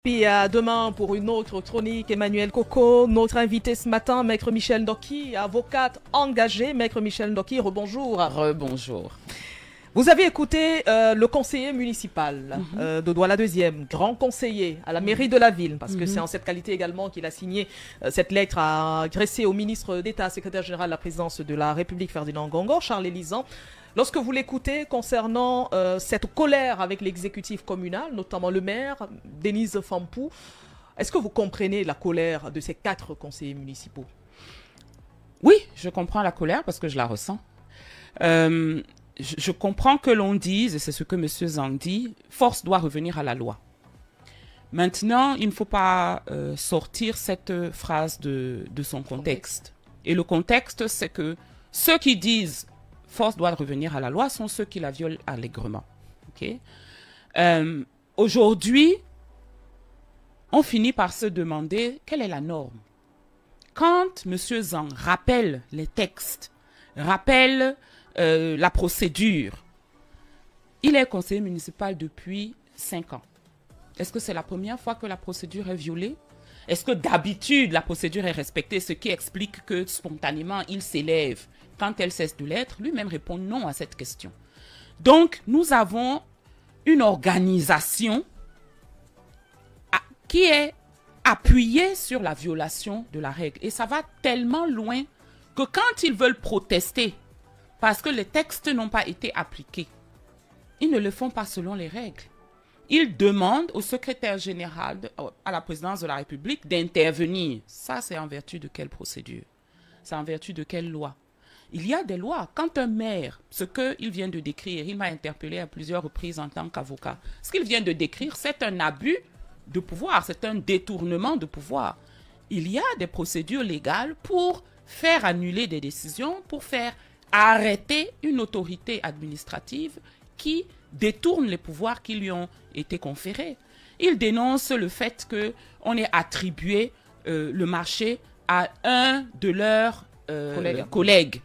Puis à demain pour une autre chronique, Emmanuel Coco. Notre invité ce matin, Maître Michel Ndoki, avocate engagée. Maître Michel Ndoki, rebonjour. Rebonjour. Vous avez écouté le conseiller municipal de Douala 2e, grand conseiller à la mairie de la ville, parce que c'est en cette qualité également qu'il a signé cette lettre adressée au ministre d'État, secrétaire général de la présidence de la République, Ferdinand Ngongor, Charles Élisant. Lorsque vous l'écoutez concernant cette colère avec l'exécutif communal, notamment le maire, Denise Fampou, est-ce que vous comprenez la colère de ces 4 conseillers municipaux? Oui, je comprends la colère parce que je la ressens. Je comprends que l'on dise, et c'est ce que M. Zhang dit, force doit revenir à la loi. Maintenant, il ne faut pas sortir cette phrase de son contexte. Et le contexte, c'est que ceux qui disent force doit revenir à la loi sont ceux qui la violent allègrement. Okay? Aujourd'hui, on finit par se demander quelle est la norme. Quand M. Zhang rappelle les textes, rappelle la procédure, il est conseiller municipal depuis 5 ans. Est-ce que c'est la première fois que la procédure est violée? Est-ce que d'habitude la procédure est respectée, ce qui explique que spontanément il s'élève quand elle cesse de l'être? Lui-même répond non à cette question. Donc nous avons une organisation qui est appuyée sur la violation de la règle. Et ça va tellement loin que quand ils veulent protester parce que les textes n'ont pas été appliqués, ils ne le font pas selon les règles. Ils demandent au secrétaire général, à la présidence de la République, d'intervenir. Ça, c'est en vertu de quelle procédure? C'est en vertu de quelle loi? Il y a des lois. Quand un maire, ce qu'il vient de décrire, il m'a interpellé à plusieurs reprises en tant qu'avocat. Ce qu'il vient de décrire, c'est un abus de pouvoir, c'est un détournement de pouvoir. Il y a des procédures légales pour faire annuler des décisions, pour faire arrêter une autorité administrative qui détourne les pouvoirs qui lui ont été conférés. Il dénonce le fait qu'on ait attribué le marché à un de leurs collègues.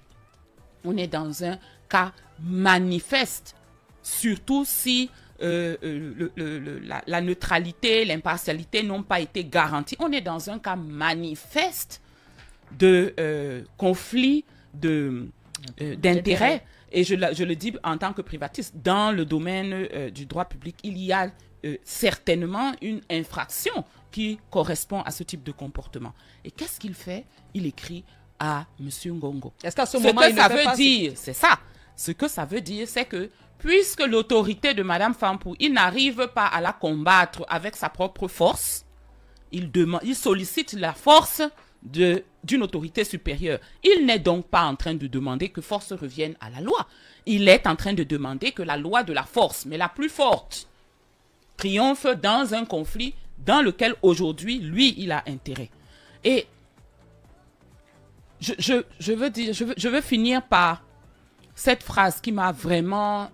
On est dans un cas manifeste, surtout si la neutralité, l'impartialité n'ont pas été garanties. On est dans un cas manifeste de conflit d'intérêts. Et je le dis en tant que privatiste, dans le domaine du droit public, il y a certainement une infraction qui correspond à ce type de comportement. Et qu'est-ce qu'il fait? Il écrit à M. Ngongo. Est-ce qu'à ce moment, il ne fait pas... C'est ça. Ce que ça veut dire, c'est que puisque l'autorité de Mme Fampou, il n'arrive pas à la combattre avec sa propre force, il sollicite la force d'une autorité supérieure. Il n'est donc pas en train de demander que force revienne à la loi. Il est en train de demander que la loi de la force, mais la plus forte, triomphe dans un conflit dans lequel aujourd'hui, lui, il a intérêt. Et je veux finir par cette phrase qui m'a vraiment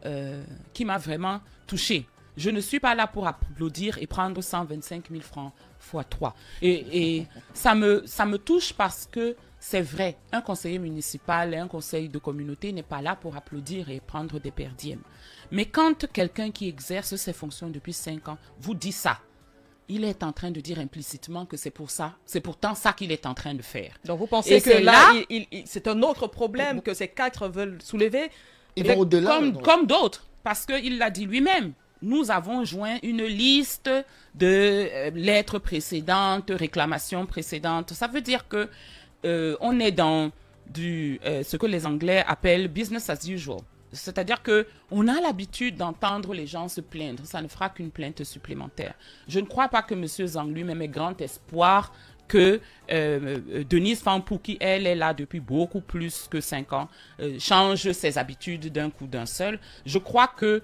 touchée. Je ne suis pas là pour applaudir et prendre 125 000 francs fois 3. Et ça me touche parce que c'est vrai, un conseiller municipal et un conseil de communauté n'est pas là pour applaudir et prendre des perdièmes. Mais quand quelqu'un qui exerce ses fonctions depuis 5 ans vous dit ça, il est en train de dire implicitement que c'est pourtant ça qu'il est en train de faire. Donc vous pensez que là, c'est un autre problème que ces 4 veulent soulever? Comme d'autres, parce qu'il l'a dit lui-même. Nous avons joint une liste de lettres précédentes, réclamations précédentes. Ça veut dire que on est dans ce que les Anglais appellent business as usual. C'est-à-dire qu'on a l'habitude d'entendre les gens se plaindre. Ça ne fera qu'une plainte supplémentaire. Je ne crois pas que M. Zhang lui-même ait grand espoir que Denise Fampou, qui elle est là depuis beaucoup plus que 5 ans, change ses habitudes d'un coup d'un seul. Je crois que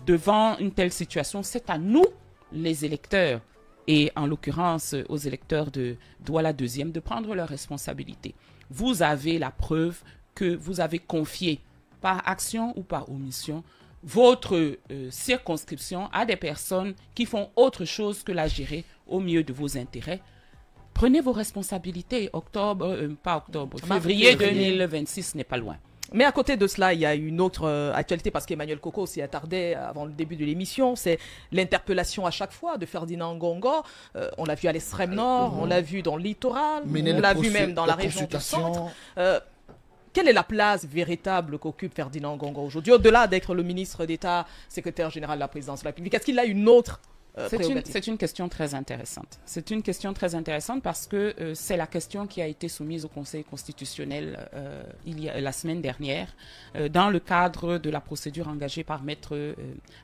devant une telle situation, c'est à nous, les électeurs, et en l'occurrence aux électeurs de Douala 2e, de prendre leurs responsabilités. Vous avez la preuve que vous avez confié, par action ou par omission, votre circonscription à des personnes qui font autre chose que la gérer au mieux de vos intérêts. Prenez vos responsabilités. Février 2026 n'est pas loin. Mais à côté de cela, il y a une autre actualité, parce qu'Emmanuel Coco s'y attardait avant le début de l'émission, c'est l'interpellation à chaque fois de Ferdinand Ngongo. On l'a vu à l'extrême nord, on l'a vu dans le littoral, on l'a vu même dans la région du centre. Quelle est la place véritable qu'occupe Ferdinand Ngongo aujourd'hui, au-delà d'être le ministre d'État, secrétaire général de la présidence de la République? Est-ce qu'il a une autre c'est une question très intéressante. C'est une question très intéressante parce que c'est la question qui a été soumise au Conseil constitutionnel la semaine dernière dans le cadre de la procédure engagée par Maître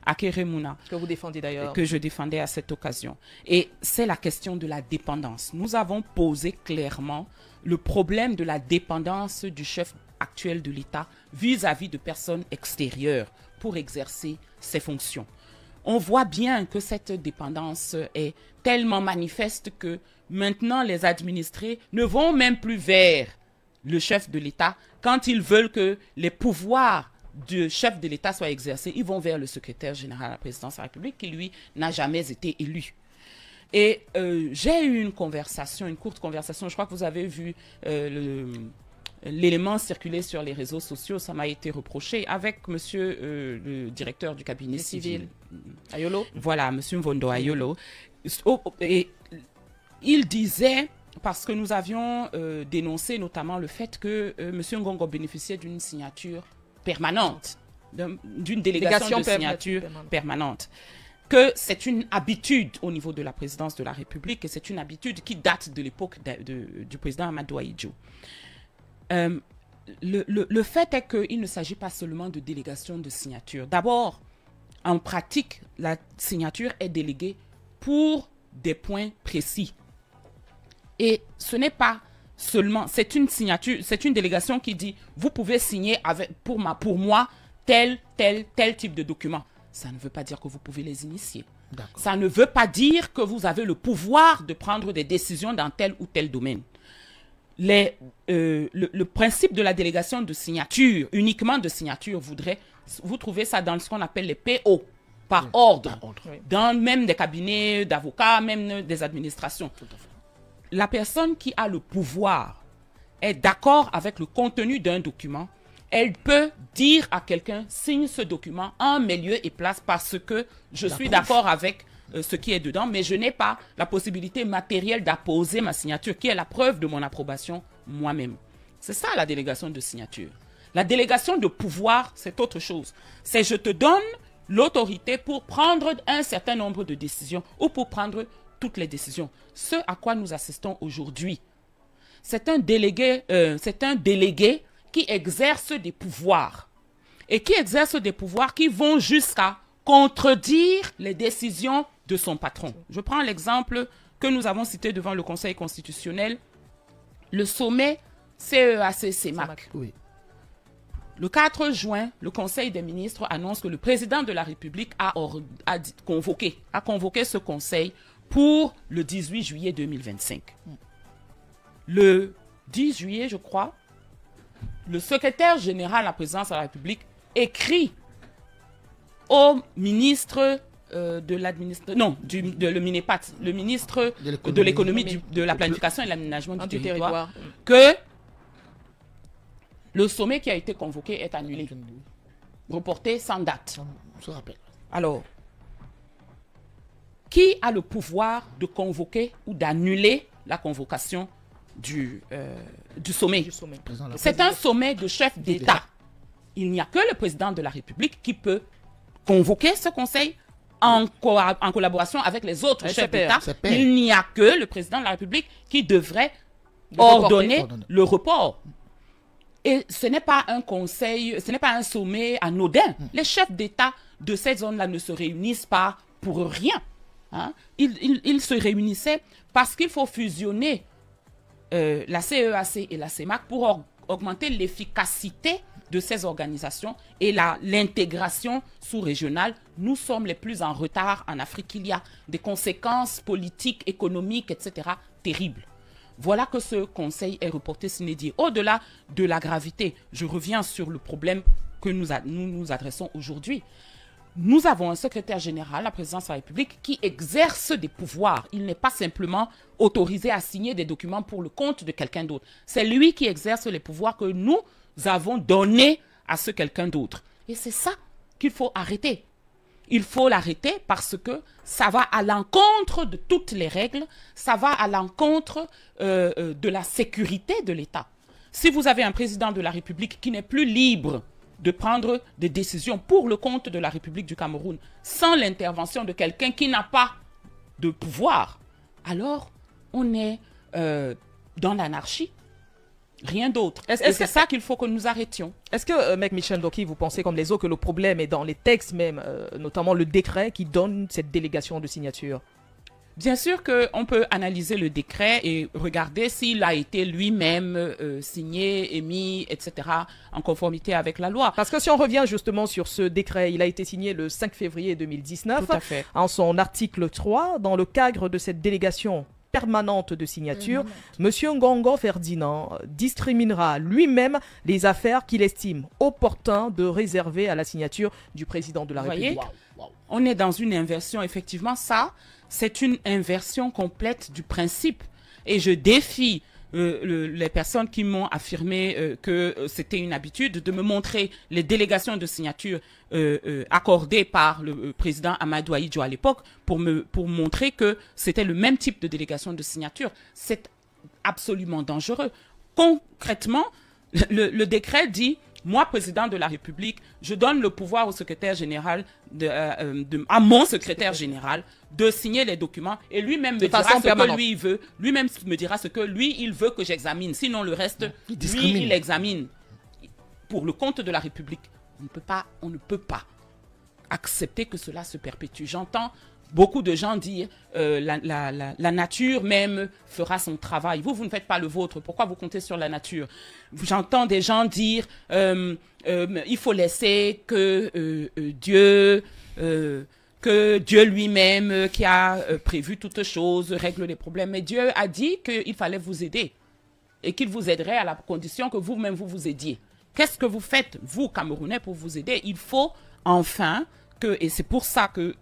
Akeremouna. Que vous défendez d'ailleurs. Que je défendais à cette occasion. Et c'est la question de la dépendance. Nous avons posé clairement le problème de la dépendance du chef actuel de l'État vis-à-vis de personnes extérieures pour exercer ses fonctions. On voit bien que cette dépendance est tellement manifeste que maintenant les administrés ne vont même plus vers le chef de l'État. Quand ils veulent que les pouvoirs du chef de l'État soient exercés, ils vont vers le secrétaire général de la présidence de la République qui, lui, n'a jamais été élu. Et j'ai eu une courte conversation, je crois que vous avez vu l'élément circulé sur les réseaux sociaux, ça m'a été reproché, avec monsieur le directeur du cabinet civil. Ayolo. Voilà, monsieur Mvondo Ayolo. Et il disait, parce que nous avions dénoncé notamment le fait que monsieur Ngongo bénéficiait d'une signature permanente, d'une délégation de signature permanente, que c'est une habitude au niveau de la présidence de la République et c'est une habitude qui date de l'époque du président Amadou Ahidjo. Le fait est qu'il ne s'agit pas seulement de délégation de signature. D'abord, en pratique, la signature est déléguée pour des points précis. Et ce n'est pas seulement, c'est une signature, c'est une délégation qui dit, vous pouvez signer pour moi tel type de document. Ça ne veut pas dire que vous pouvez les initier. Ça ne veut pas dire que vous avez le pouvoir de prendre des décisions dans tel ou tel domaine. Le principe de la délégation de signature, uniquement de signature, vous trouvez ça dans ce qu'on appelle les PO, par ordre, dans même des cabinets d'avocats, même des administrations. La personne qui a le pouvoir est d'accord avec le contenu d'un document, elle peut dire à quelqu'un, signe ce document en mes lieux et place parce que je suis d'accord avec ce qui est dedans, mais je n'ai pas la possibilité matérielle d'apposer ma signature, qui est la preuve de mon approbation moi-même. C'est ça la délégation de signature. La délégation de pouvoir, c'est autre chose. C'est je te donne l'autorité pour prendre un certain nombre de décisions ou pour prendre toutes les décisions. Ce à quoi nous assistons aujourd'hui, c'est un délégué qui exerce des pouvoirs et qui exerce des pouvoirs qui vont jusqu'à contredire les décisions de son patron. Je prends l'exemple que nous avons cité devant le Conseil constitutionnel, le sommet CEAC-CEMAC. Oui. Le 4 juin, le Conseil des ministres annonce que le président de la République a convoqué ce conseil pour le 18 juillet 2025. Le 10 juillet, je crois, le secrétaire général de la présidence de la République écrit au ministre le MINEPAT, le ministre de l'économie, de la planification et de l'aménagement du territoire, que le sommet qui a été convoqué est annulé, reporté sans date. Alors, qui a le pouvoir de convoquer ou d'annuler la convocation du sommet? C'est un sommet de chefs d'État. Il n'y a que le président de la République qui peut convoquer ce conseil en collaboration avec les autres chefs d'État. Il n'y a que le président de la République qui devrait ordonner le report. Et ce n'est pas un conseil, ce n'est pas un sommet anodin. Les chefs d'État de cette zone-là ne se réunissent pas pour rien. Hein? Ils se réunissaient parce qu'il faut fusionner la CEAC et la CEMAC pour augmenter l'efficacité de ces organisations et l'intégration sous-régionale. Nous sommes les plus en retard en Afrique. Il y a des conséquences politiques, économiques, etc. terribles. Voilà que ce conseil est reporté sine die. Au-delà de la gravité, je reviens sur le problème que nous nous adressons aujourd'hui. Nous avons un secrétaire général, la présidence de la République, qui exerce des pouvoirs. Il n'est pas simplement autorisé à signer des documents pour le compte de quelqu'un d'autre. C'est lui qui exerce les pouvoirs que nous avons donné à ce quelqu'un d'autre. Et c'est ça qu'il faut arrêter. Il faut l'arrêter parce que ça va à l'encontre de toutes les règles, ça va à l'encontre de la sécurité de l'État. Si vous avez un président de la République qui n'est plus libre de prendre des décisions pour le compte de la République du Cameroun sans l'intervention de quelqu'un qui n'a pas de pouvoir, alors on est dans l'anarchie. Rien d'autre. Et c'est ça qu'il faut que nous arrêtions. Est-ce que, Maître Michel Ndoki, vous pensez comme les autres que le problème est dans les textes même, notamment le décret qui donne cette délégation de signature? Bien sûr qu'on peut analyser le décret et regarder s'il a été lui-même signé, émis, etc., en conformité avec la loi. Parce que si on revient justement sur ce décret, il a été signé le 5 février 2019. Tout à fait. En son article 3, dans le cadre de cette délégation permanente de signature, M. Ngongo Ferdinand discriminera lui-même les affaires qu'il estime opportun de réserver à la signature du président de la République. On est dans une inversion, effectivement, ça, c'est une inversion complète du principe. Et je défie les personnes qui m'ont affirmé que c'était une habitude de me montrer les délégations de signature accordées par le président Amadou Ahidjo à l'époque pour montrer que c'était le même type de délégation de signature. C'est absolument dangereux. Concrètement, le décret dit: moi, président de la République, je donne le pouvoir au secrétaire général, à mon secrétaire général, de signer les documents et lui-même me dira ce que lui il veut. Lui-même me dira ce que lui il veut que j'examine. Sinon, le reste, lui, il examine. Pour le compte de la République, on ne peut pas accepter que cela se perpétue. J'entends beaucoup de gens dire la nature même fera son travail. Vous ne faites pas le vôtre. Pourquoi vous comptez sur la nature? J'entends des gens dire il faut laisser que Dieu lui-même, qui a prévu toutes choses, règle les problèmes. Mais Dieu a dit qu'il fallait vous aider et qu'il vous aiderait à la condition que vous-même vous aidiez. Qu'est-ce que vous faites, vous, Camerounais, pour vous aider? Il faut enfin et c'est pour ça que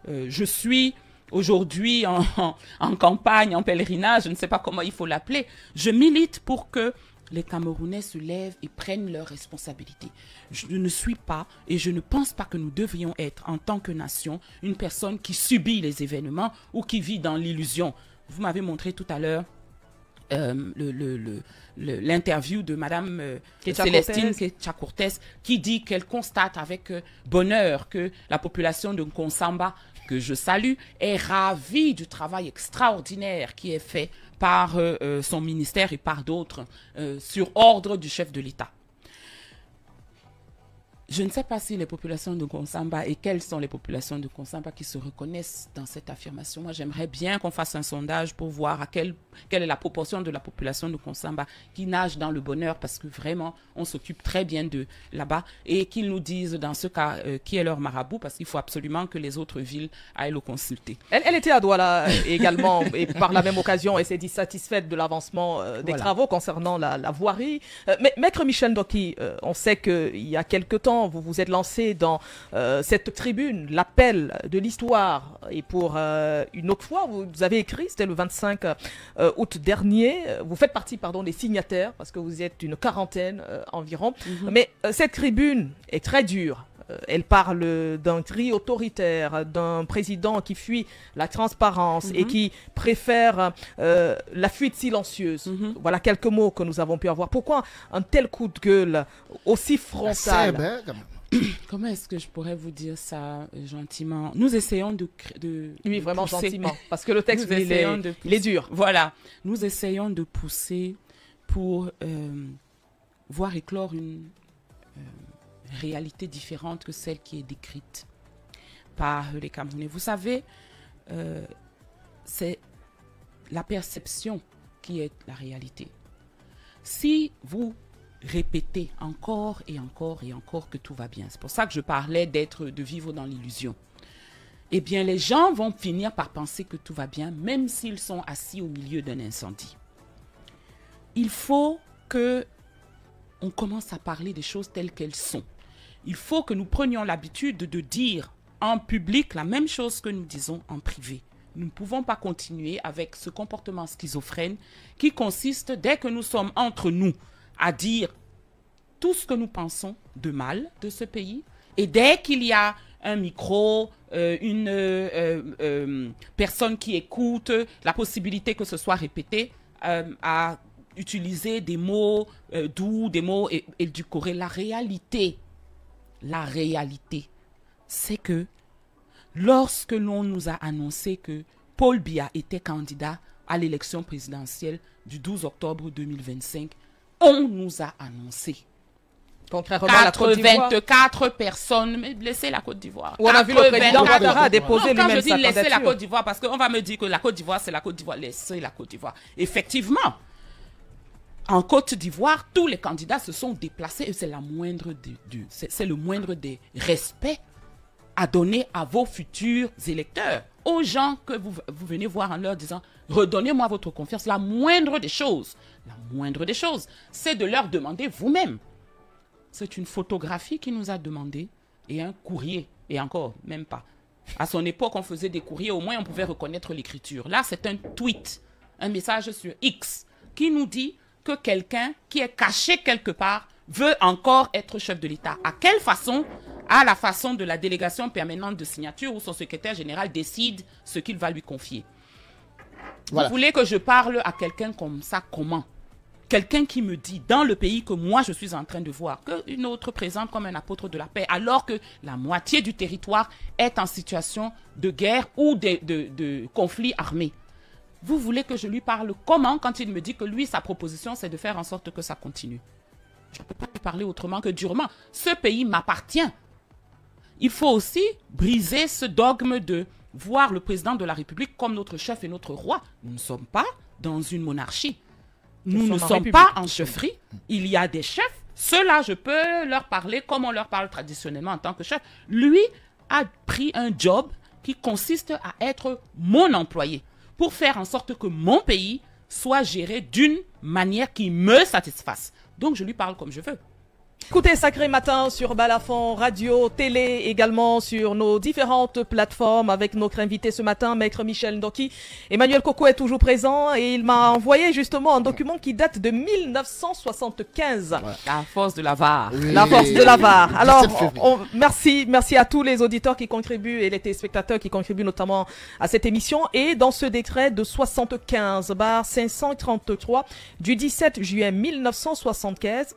je suis aujourd'hui en campagne, en pèlerinage, je ne sais pas comment il faut l'appeler. Je milite pour que les Camerounais se lèvent et prennent leurs responsabilités. Je ne suis pas et je ne pense pas que nous devrions être, en tant que nation, une personne qui subit les événements ou qui vit dans l'illusion. Vous m'avez montré tout à l'heure l'interview de Madame Célestine Ketia-Cortez qui dit qu'elle constate avec bonheur que la population de Nkonsamba, que je salue, est ravie du travail extraordinaire qui est fait par son ministère et par d'autres sur ordre du chef de l'État. Je ne sais pas si les populations de Nkonsamba et quelles sont les populations de Nkonsamba qui se reconnaissent dans cette affirmation. Moi, j'aimerais bien qu'on fasse un sondage pour voir quelle est la proportion de la population de Nkonsamba qui nage dans le bonheur, parce que vraiment, on s'occupe très bien de là-bas, et qu'ils nous disent dans ce cas qui est leur marabout, parce qu'il faut absolument que les autres villes aillent le consulter. Elle était à Douala également, et par la même occasion, elle s'est dit satisfaite de l'avancement des travaux concernant la voirie. Mais Maître Michel Ndoki, on sait qu'il y a quelque temps, vous vous êtes lancé dans cette tribune, l'appel de l'histoire. Et pour une autre fois, vous avez écrit, c'était le 25 août dernier, vous faites partie des signataires, parce que vous êtes une quarantaine environ. Mais cette tribune est très dure. Elle parle d'un tri autoritaire, d'un président qui fuit la transparence et qui préfère la fuite silencieuse. Voilà quelques mots que nous avons pu avoir. Pourquoi un tel coup de gueule aussi frontal? Comment est-ce que je pourrais vous dire ça gentiment? Nous essayons de oui, vraiment pousser. Gentiment, parce que le texte, il est dur. Voilà, nous essayons de pousser pour voir éclore une réalité différente que celle qui est décrite par les Camerounais. Vous savez, c'est la perception qui est la réalité. Si vous répétez encore et encore et encore que tout va bien, c'est pour ça que je parlais de vivre dans l'illusion, eh bien les gens vont finir par penser que tout va bien, même s'ils sont assis au milieu d'un incendie. Il faut que on commence à parler des choses telles qu'elles sont. Il faut que nous prenions l'habitude de dire en public la même chose que nous disons en privé. Nous ne pouvons pas continuer avec ce comportement schizophrène qui consiste, dès que nous sommes entre nous, à dire tout ce que nous pensons de mal de ce pays. Et dès qu'il y a un micro, une personne qui écoute, la possibilité que ce soit répété, à utiliser des mots doux, des mots édulcorés. La réalité, c'est que lorsque l'on nous a annoncé que Paul Biya était candidat à l'élection présidentielle du 12 octobre 2025, on nous a annoncé. Contrairement à la Côte d'Ivoire. 84 personnes, mais laissez la Côte d'Ivoire. On a vu le président Ouattara déposer lui-même sa candidature. Quand je dis laissez la Côte d'Ivoire, parce qu'on va me dire que la Côte d'Ivoire, c'est la Côte d'Ivoire. Laissez la Côte d'Ivoire. Effectivement, en Côte d'Ivoire, tous les candidats se sont déplacés et c'est le moindre des respects à donner à vos futurs électeurs, aux gens que vous venez voir en leur disant « Redonnez-moi votre confiance ». La moindre des choses, c'est de leur demander vous-même. C'est une photographie qui nous a demandé et un courrier, et encore, même pas. À son époque, on faisait des courriers, au moins on pouvait reconnaître l'écriture. Là, c'est un tweet, un message sur X qui nous dit que quelqu'un qui est caché quelque part veut encore être chef de l'État. À quelle façon? À la façon de la délégation permanente de signature où son secrétaire général décide ce qu'il va lui confier. Voilà. Vous voulez que je parle à quelqu'un comme ça, comment? Quelqu'un qui me dit, dans le pays que moi je suis en train de voir, qu'une autre présente comme un apôtre de la paix, alors que la moitié du territoire est en situation de guerre ou de conflit armé. Vous voulez que je lui parle comment quand il me dit que lui, sa proposition, c'est de faire en sorte que ça continue? Je ne peux pas lui parler autrement que durement. Ce pays m'appartient. Il faut aussi briser ce dogme de voir le président de la République comme notre chef et notre roi. Nous ne sommes pas dans une monarchie. Nous ne sommes pas en chefferie. Il y a des chefs. Ceux-là, je peux leur parler comme on leur parle traditionnellement en tant que chef. Lui a pris un job qui consiste à être mon employé pour faire en sorte que mon pays soit géré d'une manière qui me satisfasse. Donc, je lui parle comme je veux. Écoutez Sacré Matin sur Balafon, radio, télé, également sur nos différentes plateformes avec notre invité ce matin, Maître Michel Ndoki. Emmanuel Coco est toujours présent et il m'a envoyé justement un document qui date de 1975. Ouais. La force de la VAR. Oui. La force de la VAR. Alors, merci à tous les auditeurs qui contribuent et les téléspectateurs qui contribuent notamment à cette émission. Et dans ce décret de 75/533 du 17 juillet 1975,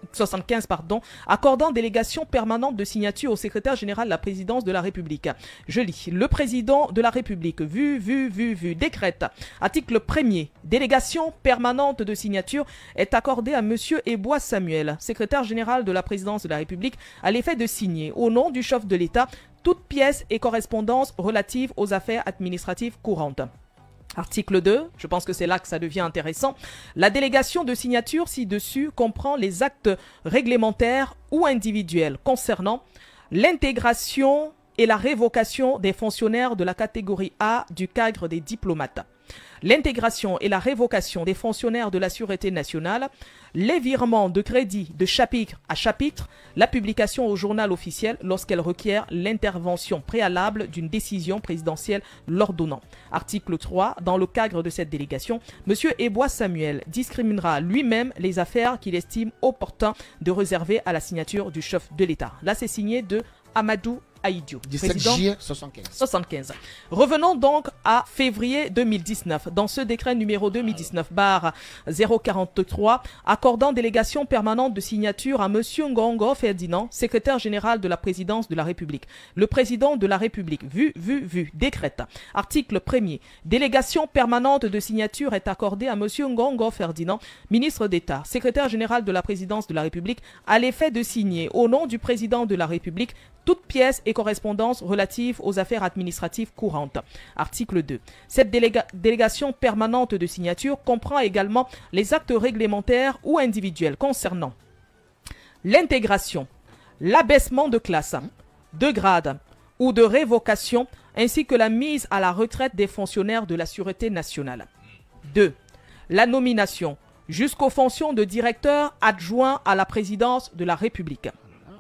accordant délégation permanente de signature au secrétaire général de la présidence de la République. Je lis. Le président de la République, décrète. Article 1er. Délégation permanente de signature est accordée à monsieur Ebois Samuel, secrétaire général de la présidence de la République, à l'effet de signer, au nom du chef de l'État, toute pièce et correspondance relative aux affaires administratives courantes. Article 2, je pense que c'est là que ça devient intéressant. La délégation de signature ci-dessus comprend les actes réglementaires ou individuels concernant l'intégration et la révocation des fonctionnaires de la catégorie A du cadre des diplomates, l'intégration et la révocation des fonctionnaires de la Sûreté nationale, les virements de crédit de chapitre à chapitre, la publication au journal officiel lorsqu'elle requiert l'intervention préalable d'une décision présidentielle l'ordonnant. Article 3. Dans le cadre de cette délégation, M. Ebois Samuel discriminera lui-même les affaires qu'il estime opportun de réserver à la signature du chef de l'État. Là, c'est signé de Amadou Aïdiou, 17 juillet 75. Revenons donc à février 2019. Dans ce décret numéro 2019/043, accordant délégation permanente de signature à M. Ngongo Ferdinand, secrétaire général de la présidence de la République. Le président de la République, décrète. Article 1er. Délégation permanente de signature est accordée à M. Ngongo Ferdinand, ministre d'État, secrétaire général de la présidence de la République, à l'effet de signer, au nom du président de la République, toute pièce et correspondance relative aux affaires administratives courantes. Article 2. Cette délégation permanente de signature comprend également les actes réglementaires ou individuels concernant l'intégration, l'abaissement de classe, de grade ou de révocation, ainsi que la mise à la retraite des fonctionnaires de la Sûreté nationale. 2. La nomination jusqu'aux fonctions de directeur adjoint à la présidence de la République.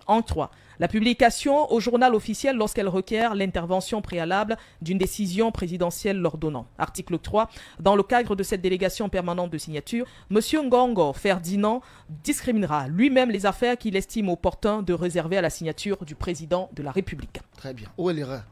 En 3. La publication au journal officiel lorsqu'elle requiert l'intervention préalable d'une décision présidentielle l'ordonnant. Article 3. Dans le cadre de cette délégation permanente de signature, M. Ngongo Ferdinand discriminera lui-même les affaires qu'il estime opportun de réserver à la signature du président de la République. Très bien. Où est l'erreur?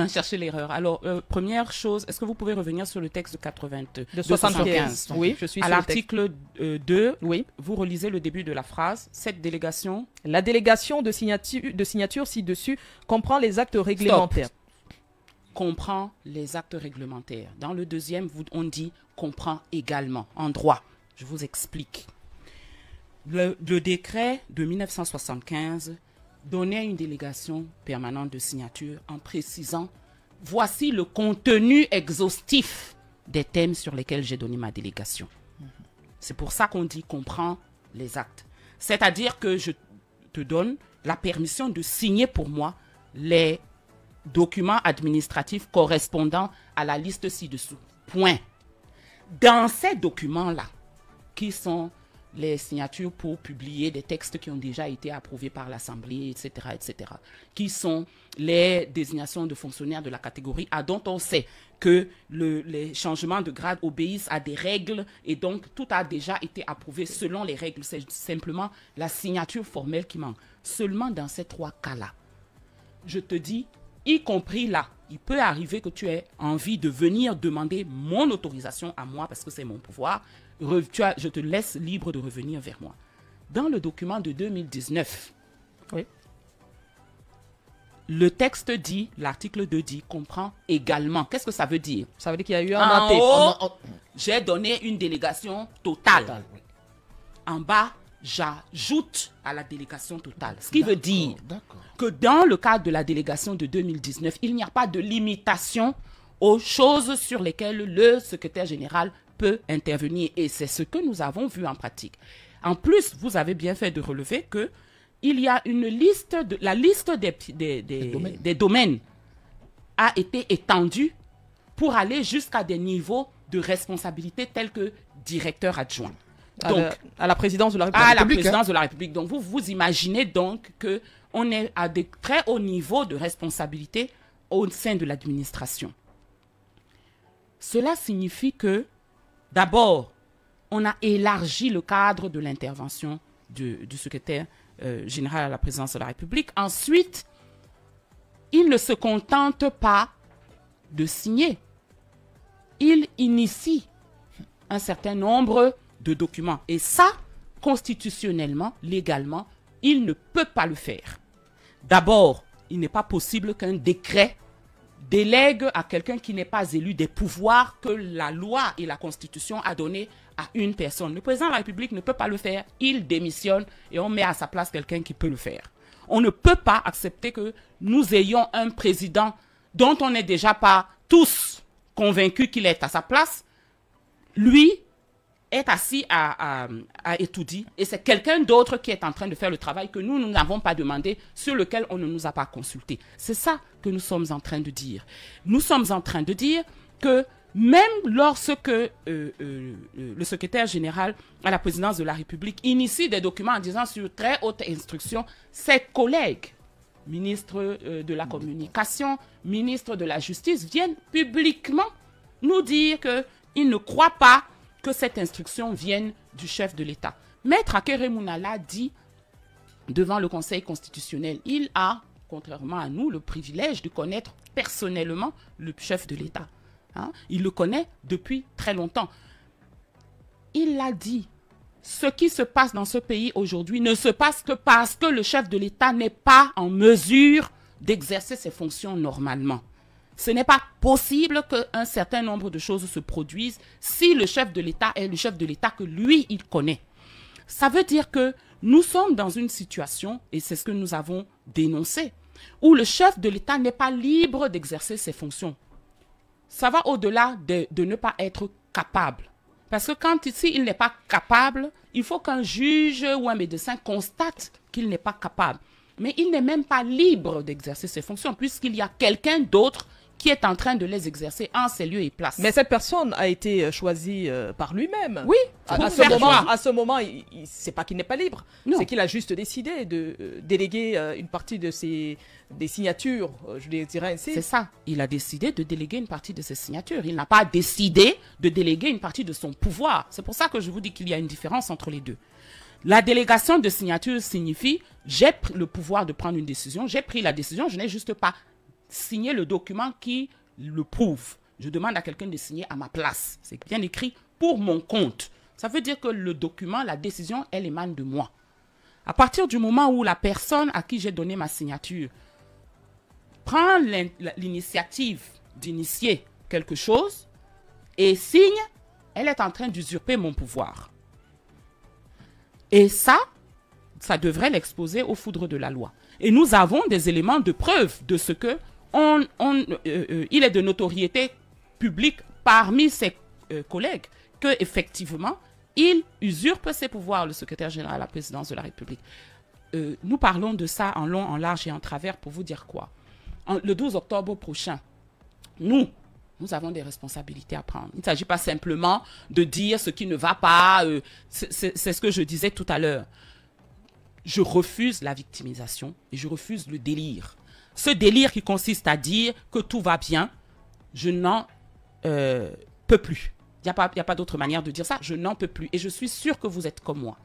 Cherchez l'erreur. Alors, première chose, est-ce que vous pouvez revenir sur le texte de 75? Oui, je suis à sur l'article 2, oui. Vous relisez le début de la phrase. Cette délégation... La délégation de signature ci-dessus comprend les actes réglementaires. Stop. Comprend les actes réglementaires. Dans le deuxième, on dit comprend également en droit. Je vous explique. Le décret de 1975 donnait une délégation permanente de signature en précisant « Voici le contenu exhaustif des thèmes sur lesquels j'ai donné ma délégation. » C'est pour ça qu'on dit « comprend les actes ». C'est-à-dire que je te donne la permission de signer pour moi les documents administratifs correspondant à la liste ci-dessous. Point. Dans ces documents-là, qui sont les signatures pour publier des textes qui ont déjà été approuvés par l'Assemblée, etc., etc., qui sont les désignations de fonctionnaires de la catégorie A, dont on sait que les changements de grade obéissent à des règles et donc tout a déjà été approuvé selon les règles. C'est simplement la signature formelle qui manque. Seulement dans ces trois cas-là, je te dis, y compris là, il peut arriver que tu aies envie de venir demander mon autorisation à moi parce que c'est mon pouvoir. Je te laisse libre de revenir vers moi. Dans le document de 2019, oui. Le texte dit, l'article 2 dit, comprend également. Qu'est-ce que ça veut dire? Ça veut dire qu'il y a eu un maté. En haut, j'ai donné une délégation totale. Oui. En bas, j'ajoute à la délégation totale. Ce qui veut dire que dans le cadre de la délégation de 2019, il n'y a pas de limitation aux choses sur lesquelles le secrétaire général peut intervenir. Et c'est ce que nous avons vu en pratique. En plus, vous avez bien fait de relever que il y a une liste, la liste des domaines a été étendue pour aller jusqu'à des niveaux de responsabilité tels que directeur adjoint. Donc, à la présidence de la République. À la présidence de la République. Donc, vous imaginez donc qu'on est à des très hauts niveaux de responsabilité au sein de l'administration. Cela signifie que, d'abord, on a élargi le cadre de l'intervention du secrétaire général à la présidence de la République. Ensuite, il ne se contente pas de signer. Il initie un certain nombre de documents. Et ça, constitutionnellement, légalement, il ne peut pas le faire. D'abord, il n'est pas possible qu'un décret délègue à quelqu'un qui n'est pas élu des pouvoirs que la loi et la Constitution a donnés à une personne. Le président de la République ne peut pas le faire. Il démissionne et on met à sa place quelqu'un qui peut le faire. On ne peut pas accepter que nous ayons un président dont on n'est déjà pas tous convaincus qu'il est à sa place. Lui est assis à étudier et c'est quelqu'un d'autre qui est en train de faire le travail que nous n'avons pas demandé, sur lequel on ne nous a pas consulté. C'est ça que nous sommes en train de dire. Nous sommes en train de dire que même lorsque le secrétaire général à la présidence de la République initie des documents en disant sur très haute instruction, ses collègues, ministre de la Communication, ministre de la Justice, viennent publiquement nous dire qu'ils ne croient pas que cette instruction vienne du chef de l'État. Maître Akere Mounala dit devant le Conseil constitutionnel, il a, contrairement à nous, le privilège de connaître personnellement le chef de l'État. Hein? Il le connaît depuis très longtemps. Il l'a dit, ce qui se passe dans ce pays aujourd'hui ne se passe que parce que le chef de l'État n'est pas en mesure d'exercer ses fonctions normalement. Ce n'est pas possible qu'un certain nombre de choses se produisent si le chef de l'État est le chef de l'État que lui, il connaît. Ça veut dire que nous sommes dans une situation, et c'est ce que nous avons dénoncé, où le chef de l'État n'est pas libre d'exercer ses fonctions. Ça va au-delà de ne pas être capable. Parce que quand ici, il n'est pas capable, il faut qu'un juge ou un médecin constate qu'il n'est pas capable. Mais il n'est même pas libre d'exercer ses fonctions, puisqu'il y a quelqu'un d'autre qui est en train de les exercer en ces lieux et places. Mais cette personne a été choisie par lui-même. Oui, à ce moment, c'est pas qu'il n'est pas libre, c'est qu'il a juste décidé de déléguer une partie de des signatures, je les dirais ainsi. C'est ça, il a décidé de déléguer une partie de ses signatures. Il n'a pas décidé de déléguer une partie de son pouvoir. C'est pour ça que je vous dis qu'il y a une différence entre les deux. La délégation de signatures signifie, j'ai pris le pouvoir de prendre une décision, j'ai pris la décision, je n'ai juste pas signé le document qui le prouve. Je demande à quelqu'un de signer à ma place. C'est bien écrit pour mon compte. Ça veut dire que le document, la décision, elle émane de moi. À partir du moment où la personne à qui j'ai donné ma signature prend l'initiative d'initier quelque chose et signe, elle est en train d'usurper mon pouvoir. Et ça devrait l'exposer aux foudres de la loi. Et nous avons des éléments de preuve de ce que il est de notoriété publique parmi ses collègues qu'effectivement, il usurpe ses pouvoirs, le secrétaire général à la présidence de la République. Nous parlons de ça en long, en large et en travers pour vous dire quoi? Le 12 octobre prochain, nous avons des responsabilités à prendre. Il ne s'agit pas simplement de dire ce qui ne va pas. C'est ce que je disais tout à l'heure. Je refuse la victimisation et je refuse le délire. Ce délire qui consiste à dire que tout va bien, je n'en peux plus. Il n'y a pas d'autre manière de dire ça. Je n'en peux plus. Et je suis sûre que vous êtes comme moi.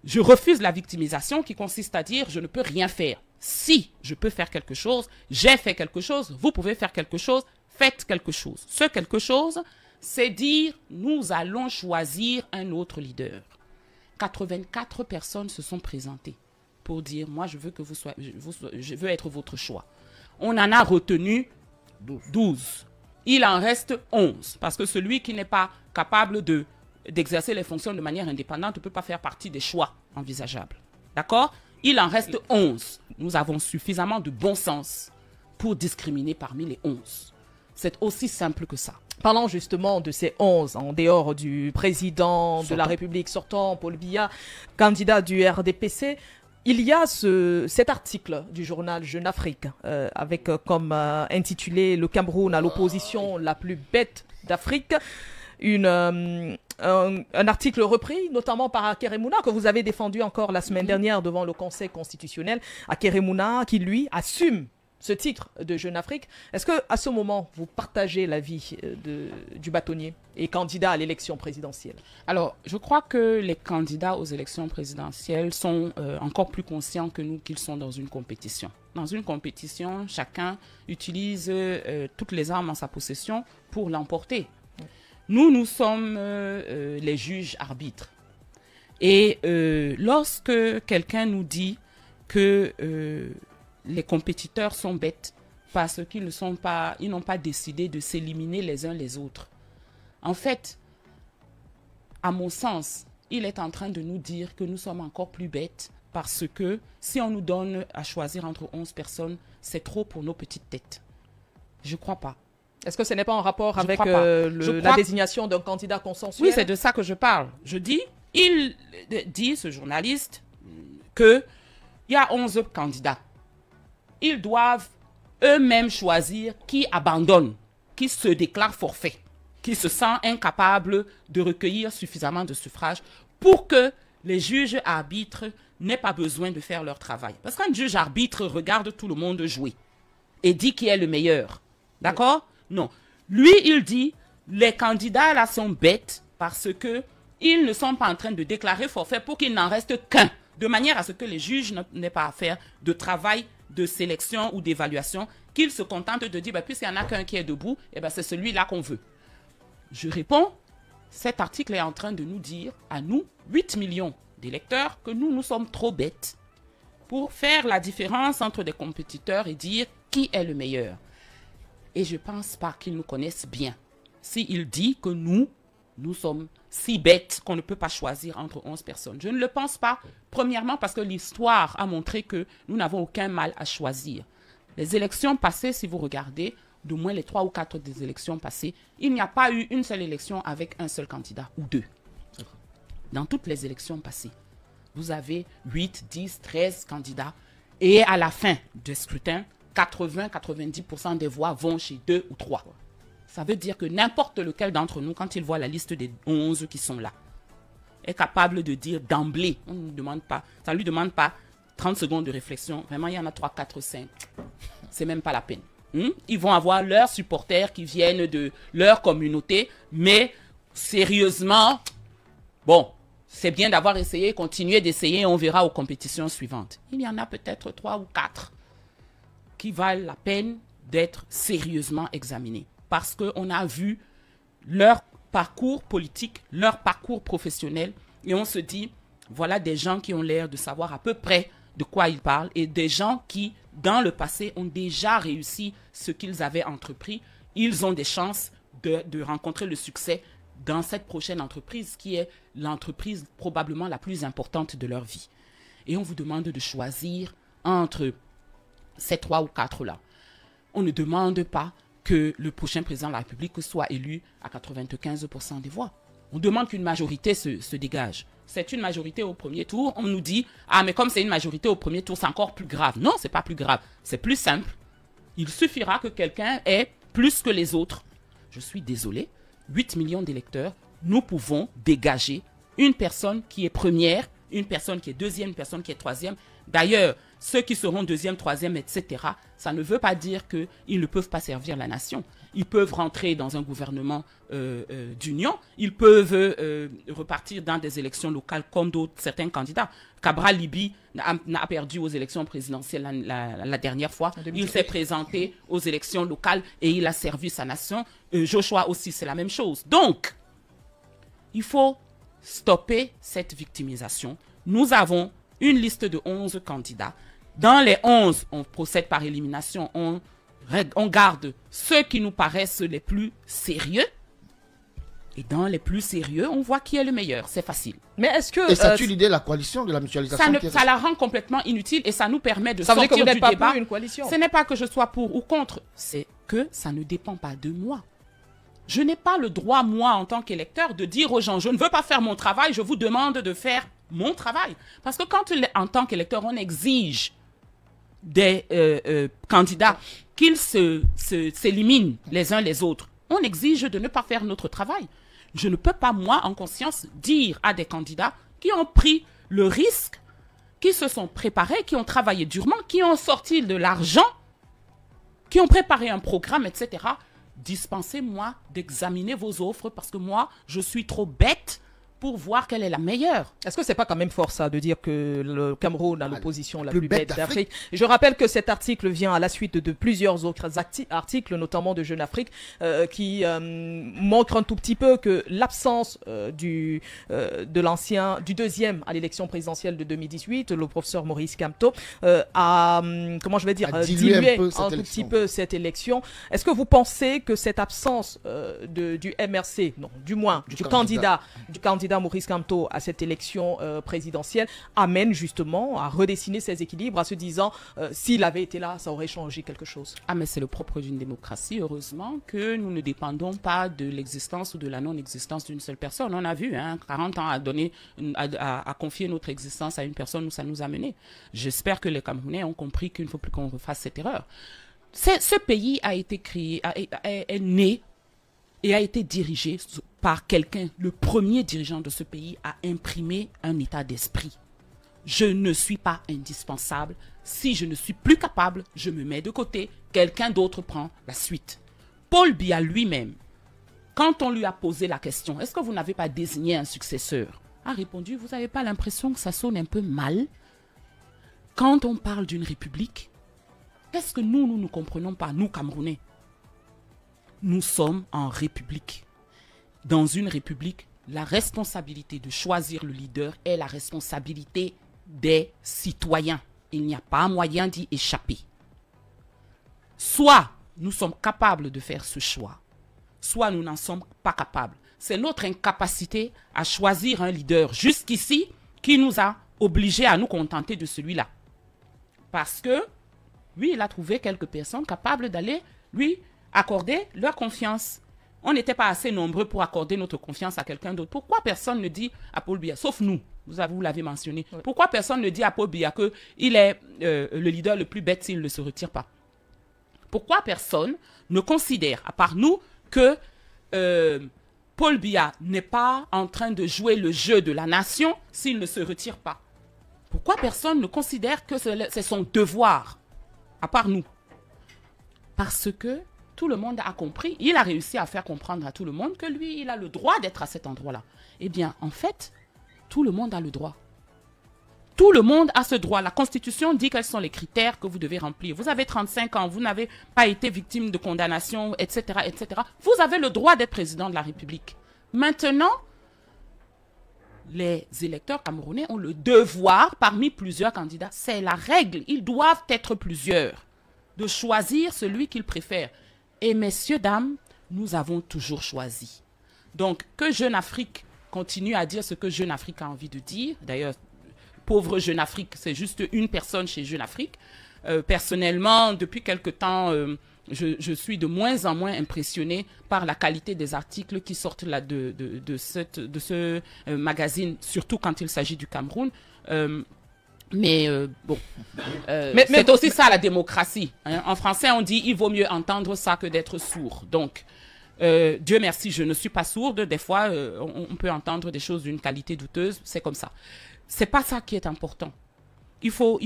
Je refuse la victimisation qui consiste à dire je ne peux rien faire. Si je peux faire quelque chose, j'ai fait quelque chose, vous pouvez faire quelque chose, faites quelque chose. Ce quelque chose, c'est dire nous allons choisir un autre leader. 84 personnes se sont présentées pour dire moi je veux que je veux être votre choix. On en a retenu 12. Il en reste 11 parce que celui qui n'est pas capable d'exercer les fonctions de manière indépendante ne peut pas faire partie des choix envisageables. D'accord? Il en reste 11. Nous avons suffisamment de bon sens pour discriminer parmi les 11. C'est aussi simple que ça. Parlons justement de ces 11, en dehors du président de la République sortant, Paul Biya, candidat du RDPC. Il y a cet article du journal Jeune Afrique avec comme intitulé « Le Cameroun à l'opposition la plus bête d'Afrique ». Un article repris notamment par Akeremouna que vous avez défendu encore la semaine dernière devant le Conseil constitutionnel. Akeremouna qui lui assume ce titre de Jeune Afrique. Est-ce que à ce moment vous partagez l'avis du bâtonnier et candidat à l'élection présidentielle? Alors, je crois que les candidats aux élections présidentielles sont encore plus conscients que nous qu'ils sont dans une compétition. Dans une compétition, chacun utilise toutes les armes en sa possession pour l'emporter. Nous sommes les juges arbitres. Et lorsque quelqu'un nous dit que les compétiteurs sont bêtes parce qu'ils n'ont pas décidé de s'éliminer les uns les autres, en fait, à mon sens, il est en train de nous dire que nous sommes encore plus bêtes parce que si on nous donne à choisir entre 11 personnes, c'est trop pour nos petites têtes. Je ne crois pas. Est-ce que ce n'est pas en rapport avec la désignation d'un candidat consensuel? Oui, c'est de ça que je parle. Je dis, il dit, ce journaliste, qu'il y a 11 candidats. Ils doivent eux-mêmes choisir qui abandonne, qui se déclare forfait, qui se sent incapable de recueillir suffisamment de suffrages pour que les juges arbitres n'aient pas besoin de faire leur travail. Parce qu'un juge arbitre regarde tout le monde jouer et dit qui est le meilleur. D'accord? Non. Lui, il dit, les candidats là sont bêtes parce que ils ne sont pas en train de déclarer forfait pour qu'il n'en reste qu'un, de manière à ce que les juges n'aient pas à faire de travail de sélection ou d'évaluation, qu'ils se contentent de dire, puisqu'il n'y en a qu'un qui est debout, c'est celui-là qu'on veut. Je réponds, cet article est en train de nous dire, à nous, 8 millions d'électeurs, que nous sommes trop bêtes pour faire la différence entre des compétiteurs et dire qui est le meilleur. Et je ne pense pas qu'ils nous connaissent bien. S'il dit que nous sommes si bêtes qu'on ne peut pas choisir entre 11 personnes. Je ne le pense pas. Premièrement, parce que l'histoire a montré que nous n'avons aucun mal à choisir. Les élections passées, si vous regardez, de moins les 3 ou 4 des élections passées, il n'y a pas eu une seule élection avec un seul candidat, ou 2. Dans toutes les élections passées, vous avez 8, 10, 13 candidats. Et à la fin du scrutin, 80-90% des voix vont chez 2 ou 3. Ça veut dire que n'importe lequel d'entre nous, quand il voit la liste des 11 qui sont là, est capable de dire d'emblée, on ne demande pas, ça ne lui demande pas 30 secondes de réflexion. Vraiment, il y en a 3, 4, 5. C'est même pas la peine. Ils vont avoir leurs supporters qui viennent de leur communauté, mais sérieusement, bon, c'est bien d'avoir essayé, continuer d'essayer et on verra aux compétitions suivantes. Il y en a peut-être 3 ou 4 qui valent la peine d'être sérieusement examinés parce qu'on a vu leur parcours politique, leur parcours professionnel et on se dit, voilà des gens qui ont l'air de savoir à peu près de quoi ils parlent et des gens qui, dans le passé, ont déjà réussi ce qu'ils avaient entrepris. Ils ont des chances de rencontrer le succès dans cette prochaine entreprise qui est l'entreprise probablement la plus importante de leur vie. Et on vous demande de choisir entre ces 3 ou 4-là. On ne demande pas que le prochain président de la République soit élu à 95% des voix. On demande qu'une majorité se dégage. C'est une majorité au premier tour. On nous dit, ah mais comme c'est une majorité au premier tour, c'est encore plus grave. Non, c'est pas plus grave. C'est plus simple. Il suffira que quelqu'un ait plus que les autres. Je suis désolé. 8 millions d'électeurs, nous pouvons dégager une personne qui est première, une personne qui est deuxième, une personne qui est troisième. D'ailleurs, ceux qui seront deuxième, troisième, etc., ça ne veut pas dire qu'ils ne peuvent pas servir la nation. Ils peuvent rentrer dans un gouvernement d'union, ils peuvent repartir dans des élections locales comme certains candidats. Cabral Libi n'a perdu aux élections présidentielles la dernière fois. Il s'est présenté aux élections locales et il a servi sa nation. Joshua aussi, c'est la même chose. Donc, il faut stopper cette victimisation. Nous avons une liste de 11 candidats. Dans les 11, on procède par élimination, on garde ceux qui nous paraissent les plus sérieux. Et dans les plus sérieux, on voit qui est le meilleur. C'est facile. Mais est-ce que... Et ça tue l'idée de la coalition, de la mutualisation ça la rend complètement inutile et ça nous permet de sortir du débat. Ça veut dire que vous n'êtes pas pour une coalition. Ce n'est pas que je sois pour ou contre. C'est que ça ne dépend pas de moi. Je n'ai pas le droit, moi, en tant qu'électeur, de dire aux gens, je ne veux pas faire mon travail, je vous demande de faire mon travail. Parce que quand, en tant qu'électeur, on exige des candidats qu'ils s'éliminent les uns les autres, on exige de ne pas faire notre travail. Je ne peux pas, moi, en conscience, dire à des candidats qui ont pris le risque, qui se sont préparés, qui ont travaillé durement, qui ont sorti de l'argent, qui ont préparé un programme, etc., dispensez-moi d'examiner vos offres parce que moi, je suis trop bête pour voir quelle est la meilleure. Est-ce que c'est pas quand même fort ça de dire que le Cameroun a l'opposition la plus bête d'Afrique? Je rappelle que cet article vient à la suite de plusieurs autres articles, notamment de Jeune Afrique, qui montrent un tout petit peu que l'absence du deuxième à l'élection présidentielle de 2018, le professeur Maurice Kamto, a dilué un tout petit peu cette élection. Est-ce que vous pensez que cette absence du MRC, non, du moins du candidat Maurice Kamto à cette élection présidentielle amène justement à redessiner ses équilibres, à se disant s'il avait été là, ça aurait changé quelque chose? Ah mais c'est le propre d'une démocratie, heureusement que nous ne dépendons pas de l'existence ou de la non-existence d'une seule personne. On a vu, 40 ans à confier notre existence à une personne où ça nous a mené. J'espère que les Camerounais ont compris qu'il ne faut plus qu'on refasse cette erreur. Ce pays a été créé, est né et a été dirigé par quelqu'un, le premier dirigeant de ce pays a imprimé un état d'esprit. Je ne suis pas indispensable. Si je ne suis plus capable, je me mets de côté. Quelqu'un d'autre prend la suite. Paul Biya lui-même, quand on lui a posé la question, est-ce que vous n'avez pas désigné un successeur, a répondu, vous n'avez pas l'impression que ça sonne un peu mal? Quand on parle d'une république, qu'est-ce que nous ne comprenons pas, nous Camerounais? Nous sommes en république. Dans une république, la responsabilité de choisir le leader est la responsabilité des citoyens. Il n'y a pas moyen d'y échapper. Soit nous sommes capables de faire ce choix, soit nous n'en sommes pas capables. C'est notre incapacité à choisir un leader jusqu'ici qui nous a obligés à nous contenter de celui-là. Parce que, oui, il a trouvé quelques personnes capables d'aller lui accorder leur confiance. On n'était pas assez nombreux pour accorder notre confiance à quelqu'un d'autre. Pourquoi personne ne dit à Paul Biya, sauf nous, vous l'avez mentionné, pourquoi personne ne dit à Paul Biya qu'il est le leader le plus bête s'il ne se retire pas? Pourquoi personne ne considère, à part nous, que Paul Biya n'est pas en train de jouer le jeu de la nation s'il ne se retire pas? Pourquoi personne ne considère que c'est son devoir, à part nous? Parce que tout le monde a compris, il a réussi à faire comprendre à tout le monde que lui, il a le droit d'être à cet endroit-là. Eh bien, en fait, tout le monde a le droit. Tout le monde a ce droit. La Constitution dit quels sont les critères que vous devez remplir. Vous avez 35 ans, vous n'avez pas été victime de condamnation, etc., etc. Vous avez le droit d'être président de la République. Maintenant, les électeurs camerounais ont le devoir, parmi plusieurs candidats, c'est la règle, ils doivent être plusieurs, de choisir celui qu'ils préfèrent. Et messieurs, dames, nous avons toujours choisi. Donc, que Jeune Afrique continue à dire ce que Jeune Afrique a envie de dire. D'ailleurs, pauvre Jeune Afrique, c'est juste une personne chez Jeune Afrique. Personnellement, depuis quelque temps, je suis de moins en moins impressionné par la qualité des articles qui sortent là de ce magazine, surtout quand il s'agit du Cameroun. Mais c'est aussi ça la démocratie. Hein. En français, on dit il vaut mieux entendre ça que d'être sourd. Donc, Dieu merci, je ne suis pas sourde. Des fois, on peut entendre des choses d'une qualité douteuse. C'est comme ça. C'est pas ça qui est important. Il faut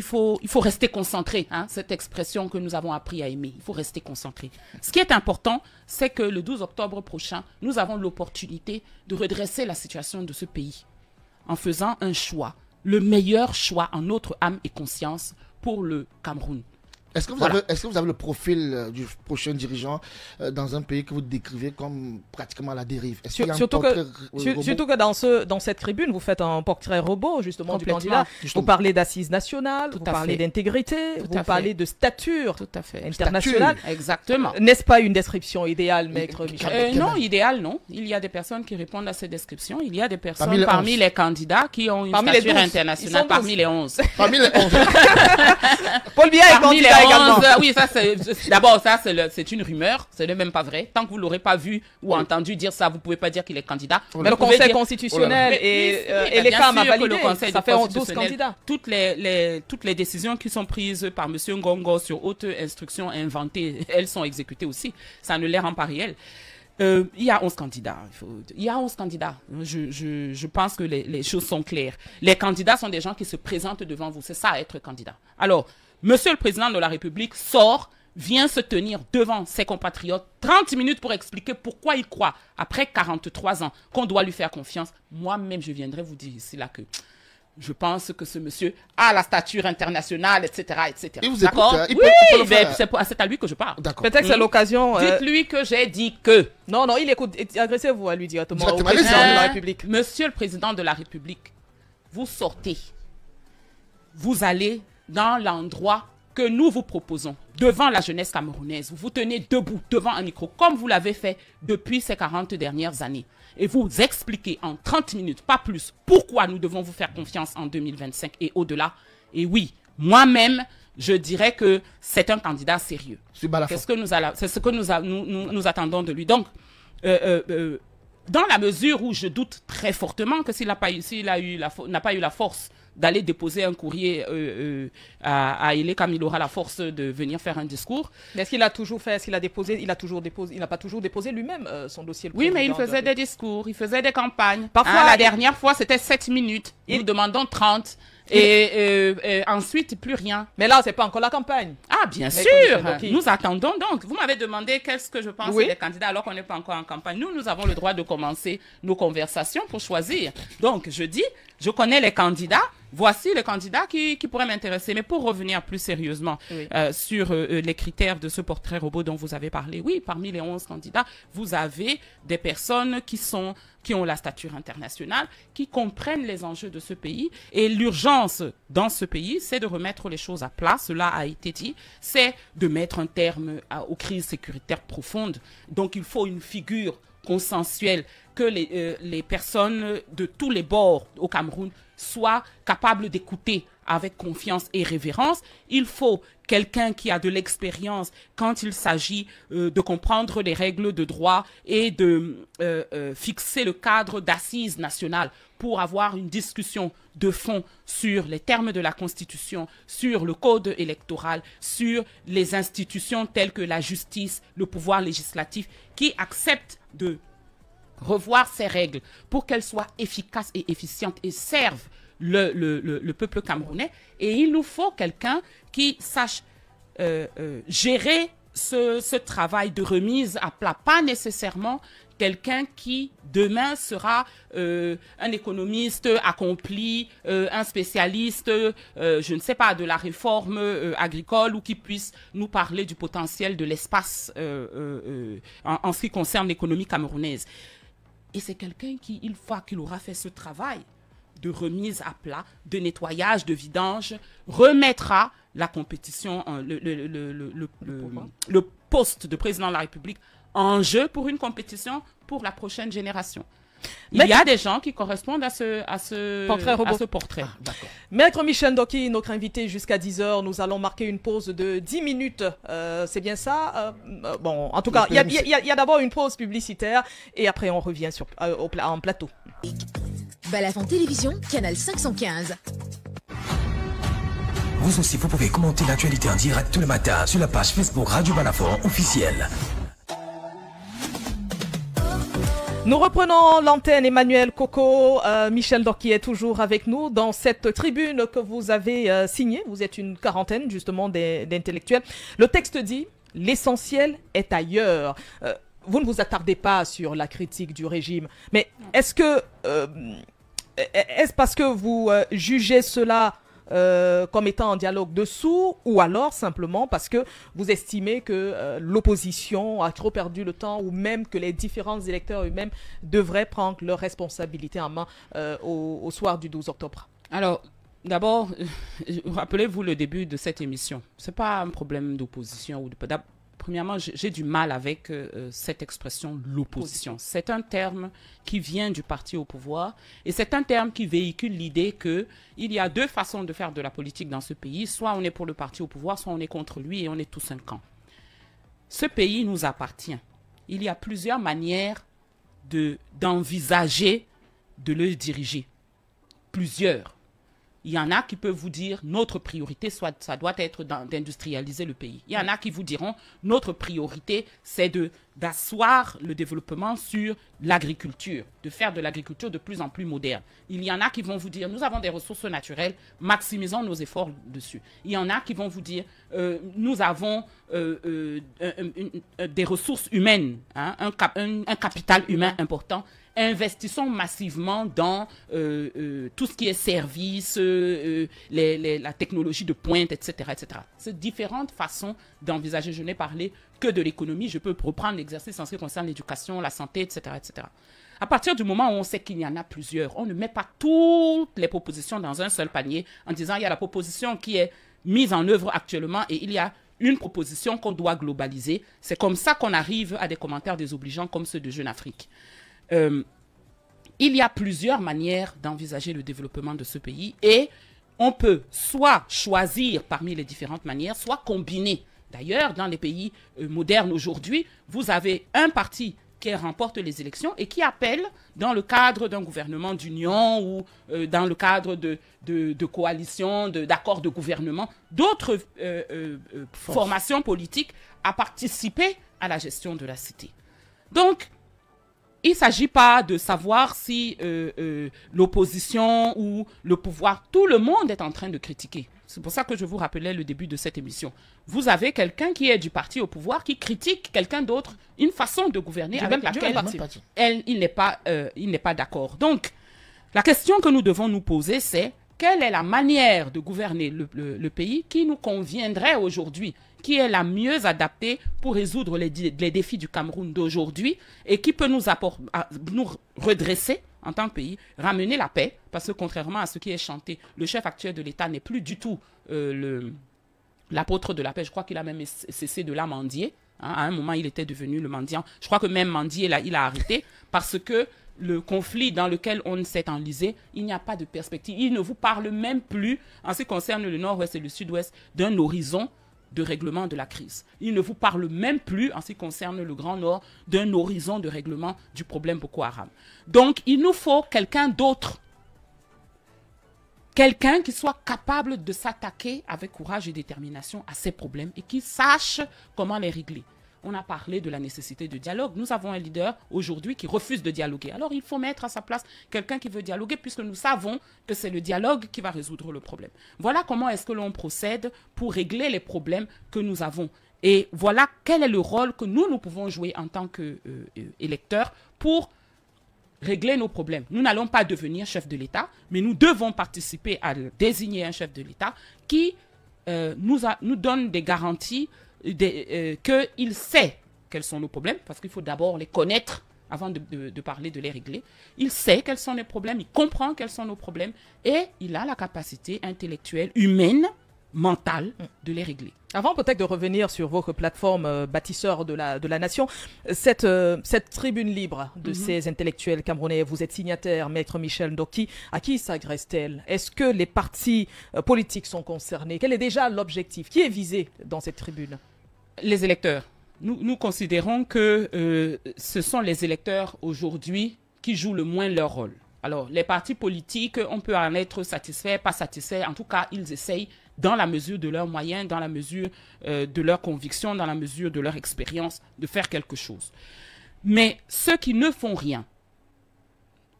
rester concentré. Hein, cette expression que nous avons appris à aimer. Il faut rester concentré. Ce qui est important, c'est que le 12 octobre prochain, nous avons l'opportunité de redresser la situation de ce pays en faisant un choix. Le meilleur choix en notre âme et conscience pour le Cameroun. Est-ce que vous avez le profil du prochain dirigeant dans un pays que vous décrivez comme pratiquement à la dérive? Surtout que dans cette tribune, vous faites un portrait robot justement du candidat. Vous parlez d'assises nationales, vous parlez d'intégrité, vous parlez de stature internationale. Exactement. N'est-ce pas une description idéale, maître Michel? Non, idéal, non. Il y a des personnes qui répondent à ces descriptions. Il y a des personnes parmi les candidats qui ont une stature internationale, parmi les 11. Parmi les 11. Paul Biya est candidat. Oui, ça d'abord c'est une rumeur, ce n'est même pas vrai. Tant que vous l'aurez pas vu ou entendu dire ça, vous pouvez pas dire qu'il est candidat. Mais le Conseil constitutionnel et les CAM a validé. Ça fait 12 candidats. Toutes les décisions qui sont prises par M. Ngongo sur haute instruction inventée, elles sont exécutées aussi. Ça ne les rend pas réelles. Il y a 11 candidats. Il y a 11 candidats. Je pense que les choses sont claires. Les candidats sont des gens qui se présentent devant vous. C'est ça, être candidat. Alors, Monsieur le Président de la République vient se tenir devant ses compatriotes 30 minutes pour expliquer pourquoi il croit, après 43 ans, qu'on doit lui faire confiance. Moi-même, je viendrai vous dire ici là que je pense que ce monsieur a la stature internationale, etc., etc. Il vous écoute, c'est à lui que je parle. Peut-être que c'est l'occasion... Dites-lui que j'ai dit que... Non, il écoute. Adressez-vous à lui directement, au Président de la République. Monsieur le Président de la République, vous sortez. Vous allez dans l'endroit que nous vous proposons, devant la jeunesse camerounaise. Vous vous tenez debout devant un micro, comme vous l'avez fait depuis ces 40 dernières années. Et vous expliquez en 30 minutes, pas plus, pourquoi nous devons vous faire confiance en 2025 et au-delà. Et oui, moi-même, je dirais que c'est un candidat sérieux. C'est ce que nous attendons de lui. Donc, dans la mesure où je doute très fortement que s'il n'a pas eu la force d'aller déposer un courrier à Aile, comme il aura la force de venir faire un discours. Mais est-ce qu'il a toujours fait, est-ce qu'il a déposé, il n'a pas toujours déposé lui-même son dossier. Oui, mais il faisait des discours, il faisait des campagnes. Parfois, la dernière fois, c'était 7 minutes. Nous demandons 30. Et ensuite, plus rien. Mais là, c'est pas encore la campagne. Ah, bien sûr. Nous attendons donc. Vous m'avez demandé qu'est-ce que je pense des candidats alors qu'on n'est pas encore en campagne. Nous avons le droit de commencer nos conversations pour choisir. Donc, je dis, je connais les candidats. Voici les candidats qui pourraient m'intéresser. Mais pour revenir plus sérieusement sur les critères de ce portrait robot dont vous avez parlé, oui, parmi les 11 candidats, vous avez des personnes qui ont la stature internationale, qui comprennent les enjeux de ce pays. Et l'urgence dans ce pays, c'est de remettre les choses à plat. Cela a été dit. C'est de mettre un terme aux crises sécuritaires profondes. Donc, il faut une figure consensuelle que les personnes de tous les bords au Cameroun soient capables d'écouter avec confiance et révérence. Il faut quelqu'un qui a de l'expérience quand il s'agit de comprendre les règles de droit et de fixer le cadre d'assises nationales pour avoir une discussion de fond sur les termes de la Constitution, sur le code électoral, sur les institutions telles que la justice, le pouvoir législatif, qui acceptent de revoir ces règles pour qu'elles soient efficaces et efficientes et servent le peuple camerounais. Et il nous faut quelqu'un qui sache gérer ce travail de remise à plat, pas nécessairement quelqu'un qui demain sera un économiste accompli, un spécialiste, je ne sais pas, de la réforme agricole, ou qui puisse nous parler du potentiel de l'espace en ce qui concerne l'économie camerounaise. Et c'est quelqu'un qui, une fois qu'il aura fait ce travail de remise à plat, de nettoyage, de vidange, remettra la compétition, le poste de président de la République en jeu pour une compétition pour la prochaine génération. Il y a des gens qui correspondent à ce portrait. Ah, Maître Michel Ndoki, notre invité jusqu'à 10h, nous allons marquer une pause de 10 minutes. C'est bien ça bon, en tout cas, il y a d'abord une pause publicitaire et après on revient en plateau. Balafon Télévision, canal 515. Vous aussi, vous pouvez commenter l'actualité en direct tout le matin sur la page Facebook Radio Balafon officielle. Nous reprenons l'antenne. Emmanuel Coco, Michel Ndoki est toujours avec nous dans cette tribune que vous avez signée. Vous êtes une quarantaine justement d'intellectuels. Le texte dit « L'essentiel est ailleurs ». Vous ne vous attardez pas sur la critique du régime, mais est-ce parce que vous jugez cela comme étant en dialogue dessous, ou alors simplement parce que vous estimez que l'opposition a trop perdu le temps, ou même que les différents électeurs eux-mêmes devraient prendre leurs responsabilités en main au soir du 12 octobre? Alors, d'abord, rappelez-vous le début de cette émission. Ce n'est pas un problème d'opposition ou de... Premièrement, j'ai du mal avec cette expression, l'opposition. C'est un terme qui vient du parti au pouvoir et c'est un terme qui véhicule l'idée qu'il y a deux façons de faire de la politique dans ce pays. Soit on est pour le parti au pouvoir, soit on est contre lui et on est tous un camp. Ce pays nous appartient. Il y a plusieurs manières d'envisager de le diriger. Plusieurs. Il y en a qui peuvent vous dire notre priorité, ça doit être d'industrialiser le pays. Il y en a qui vous diront notre priorité, c'est d'asseoir le développement sur l'agriculture, de faire de l'agriculture de plus en plus moderne. Il y en a qui vont vous dire nous avons des ressources naturelles, maximisons nos efforts dessus. Il y en a qui vont vous dire nous avons des ressources humaines, hein, un capital humain important. Investissons massivement dans tout ce qui est services, la technologie de pointe, etc., etc. C'est différentes façons d'envisager. Je n'ai parlé que de l'économie. Je peux reprendre l'exercice en ce qui concerne l'éducation, la santé, etc., etc. À partir du moment où on sait qu'il y en a plusieurs, on ne met pas toutes les propositions dans un seul panier en disant il y a la proposition qui est mise en œuvre actuellement et il y a une proposition qu'on doit globaliser. C'est comme ça qu'on arrive à des commentaires désobligeants comme ceux de Jeune Afrique. Il y a plusieurs manières d'envisager le développement de ce pays et on peut soit choisir parmi les différentes manières, soit combiner. D'ailleurs, dans les pays modernes aujourd'hui, vous avez un parti qui remporte les élections et qui appelle, dans le cadre d'un gouvernement d'union ou dans le cadre de coalition, d'accords de gouvernement, d'autres formations politiques à participer à la gestion de la cité. Donc, il ne s'agit pas de savoir si l'opposition ou le pouvoir, tout le monde est en train de critiquer. C'est pour ça que je vous rappelais le début de cette émission. Vous avez quelqu'un qui est du parti au pouvoir qui critique quelqu'un d'autre, une façon de gouverner avec laquelle il n'est pas d'accord. Donc, la question que nous devons nous poser, c'est quelle est la manière de gouverner le pays qui nous conviendrait aujourd'hui, qui est la mieux adaptée pour résoudre les défis du Cameroun d'aujourd'hui et qui peut nous redresser en tant que pays, ramener la paix, parce que contrairement à ce qui est chanté, le chef actuel de l'État n'est plus du tout l'apôtre de la paix. Je crois qu'il a même cessé de la mendier. Hein. À un moment, il était devenu le mendiant. Je crois que même mendier, il a arrêté parce que le conflit dans lequel on s'est enlisé, il n'y a pas de perspective. Il ne vous parle même plus, en ce qui concerne le nord-ouest et le sud-ouest, d'un horizon de règlement de la crise. Il ne vous parle même plus, en ce qui concerne le Grand Nord, d'un horizon de règlement du problème Boko Haram. Donc, il nous faut quelqu'un d'autre. Quelqu'un qui soit capable de s'attaquer avec courage et détermination à ces problèmes et qui sache comment les régler. On a parlé de la nécessité de dialogue. Nous avons un leader aujourd'hui qui refuse de dialoguer. Alors, il faut mettre à sa place quelqu'un qui veut dialoguer puisque nous savons que c'est le dialogue qui va résoudre le problème. Voilà comment est-ce que l'on procède pour régler les problèmes que nous avons. Et voilà quel est le rôle que nous pouvons jouer en tant qu'électeurs pour régler nos problèmes. Nous n'allons pas devenir chef de l'État, mais nous devons participer à désigner un chef de l'État qui nous donne des garanties qu'il sait quels sont nos problèmes, parce qu'il faut d'abord les connaître avant de parler de les régler. Il sait quels sont les problèmes, il comprend quels sont nos problèmes, et il a la capacité intellectuelle, humaine, mentale, de les régler. Avant peut-être de revenir sur votre plateforme bâtisseur de la nation, cette tribune libre de ces intellectuels camerounais, vous êtes signataire, Maître Michel Ndoki, à qui s'adresse-t-elle? Est-ce que les partis politiques sont concernés? Quel est déjà l'objectif? Qui est visé dans cette tribune? Les électeurs. Nous considérons que ce sont les électeurs aujourd'hui qui jouent le moins leur rôle. Alors, les partis politiques, on peut en être satisfait, pas satisfait. En tout cas, ils essayent, dans la mesure de leurs moyens, dans la mesure de leurs convictions, dans la mesure de leur expérience, de faire quelque chose. Mais ceux qui ne font rien,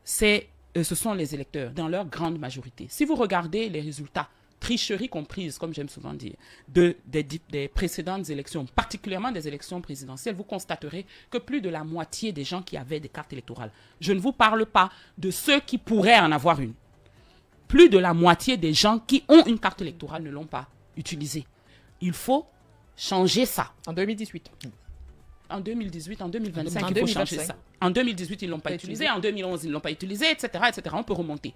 ce sont les électeurs, dans leur grande majorité. Si vous regardez les résultats, tricherie comprise, comme j'aime souvent dire, des précédentes élections, particulièrement des élections présidentielles, vous constaterez que plus de la moitié des gens qui avaient des cartes électorales, je ne vous parle pas de ceux qui pourraient en avoir une, plus de la moitié des gens qui ont une carte électorale ne l'ont pas utilisée. Il faut changer ça. En 2018. En 2018, en 2025, il faut changer ça. En 2018, ils ne l'ont pas utilisé. En 2011, ils ne l'ont pas utilisé, etc., etc. On peut remonter.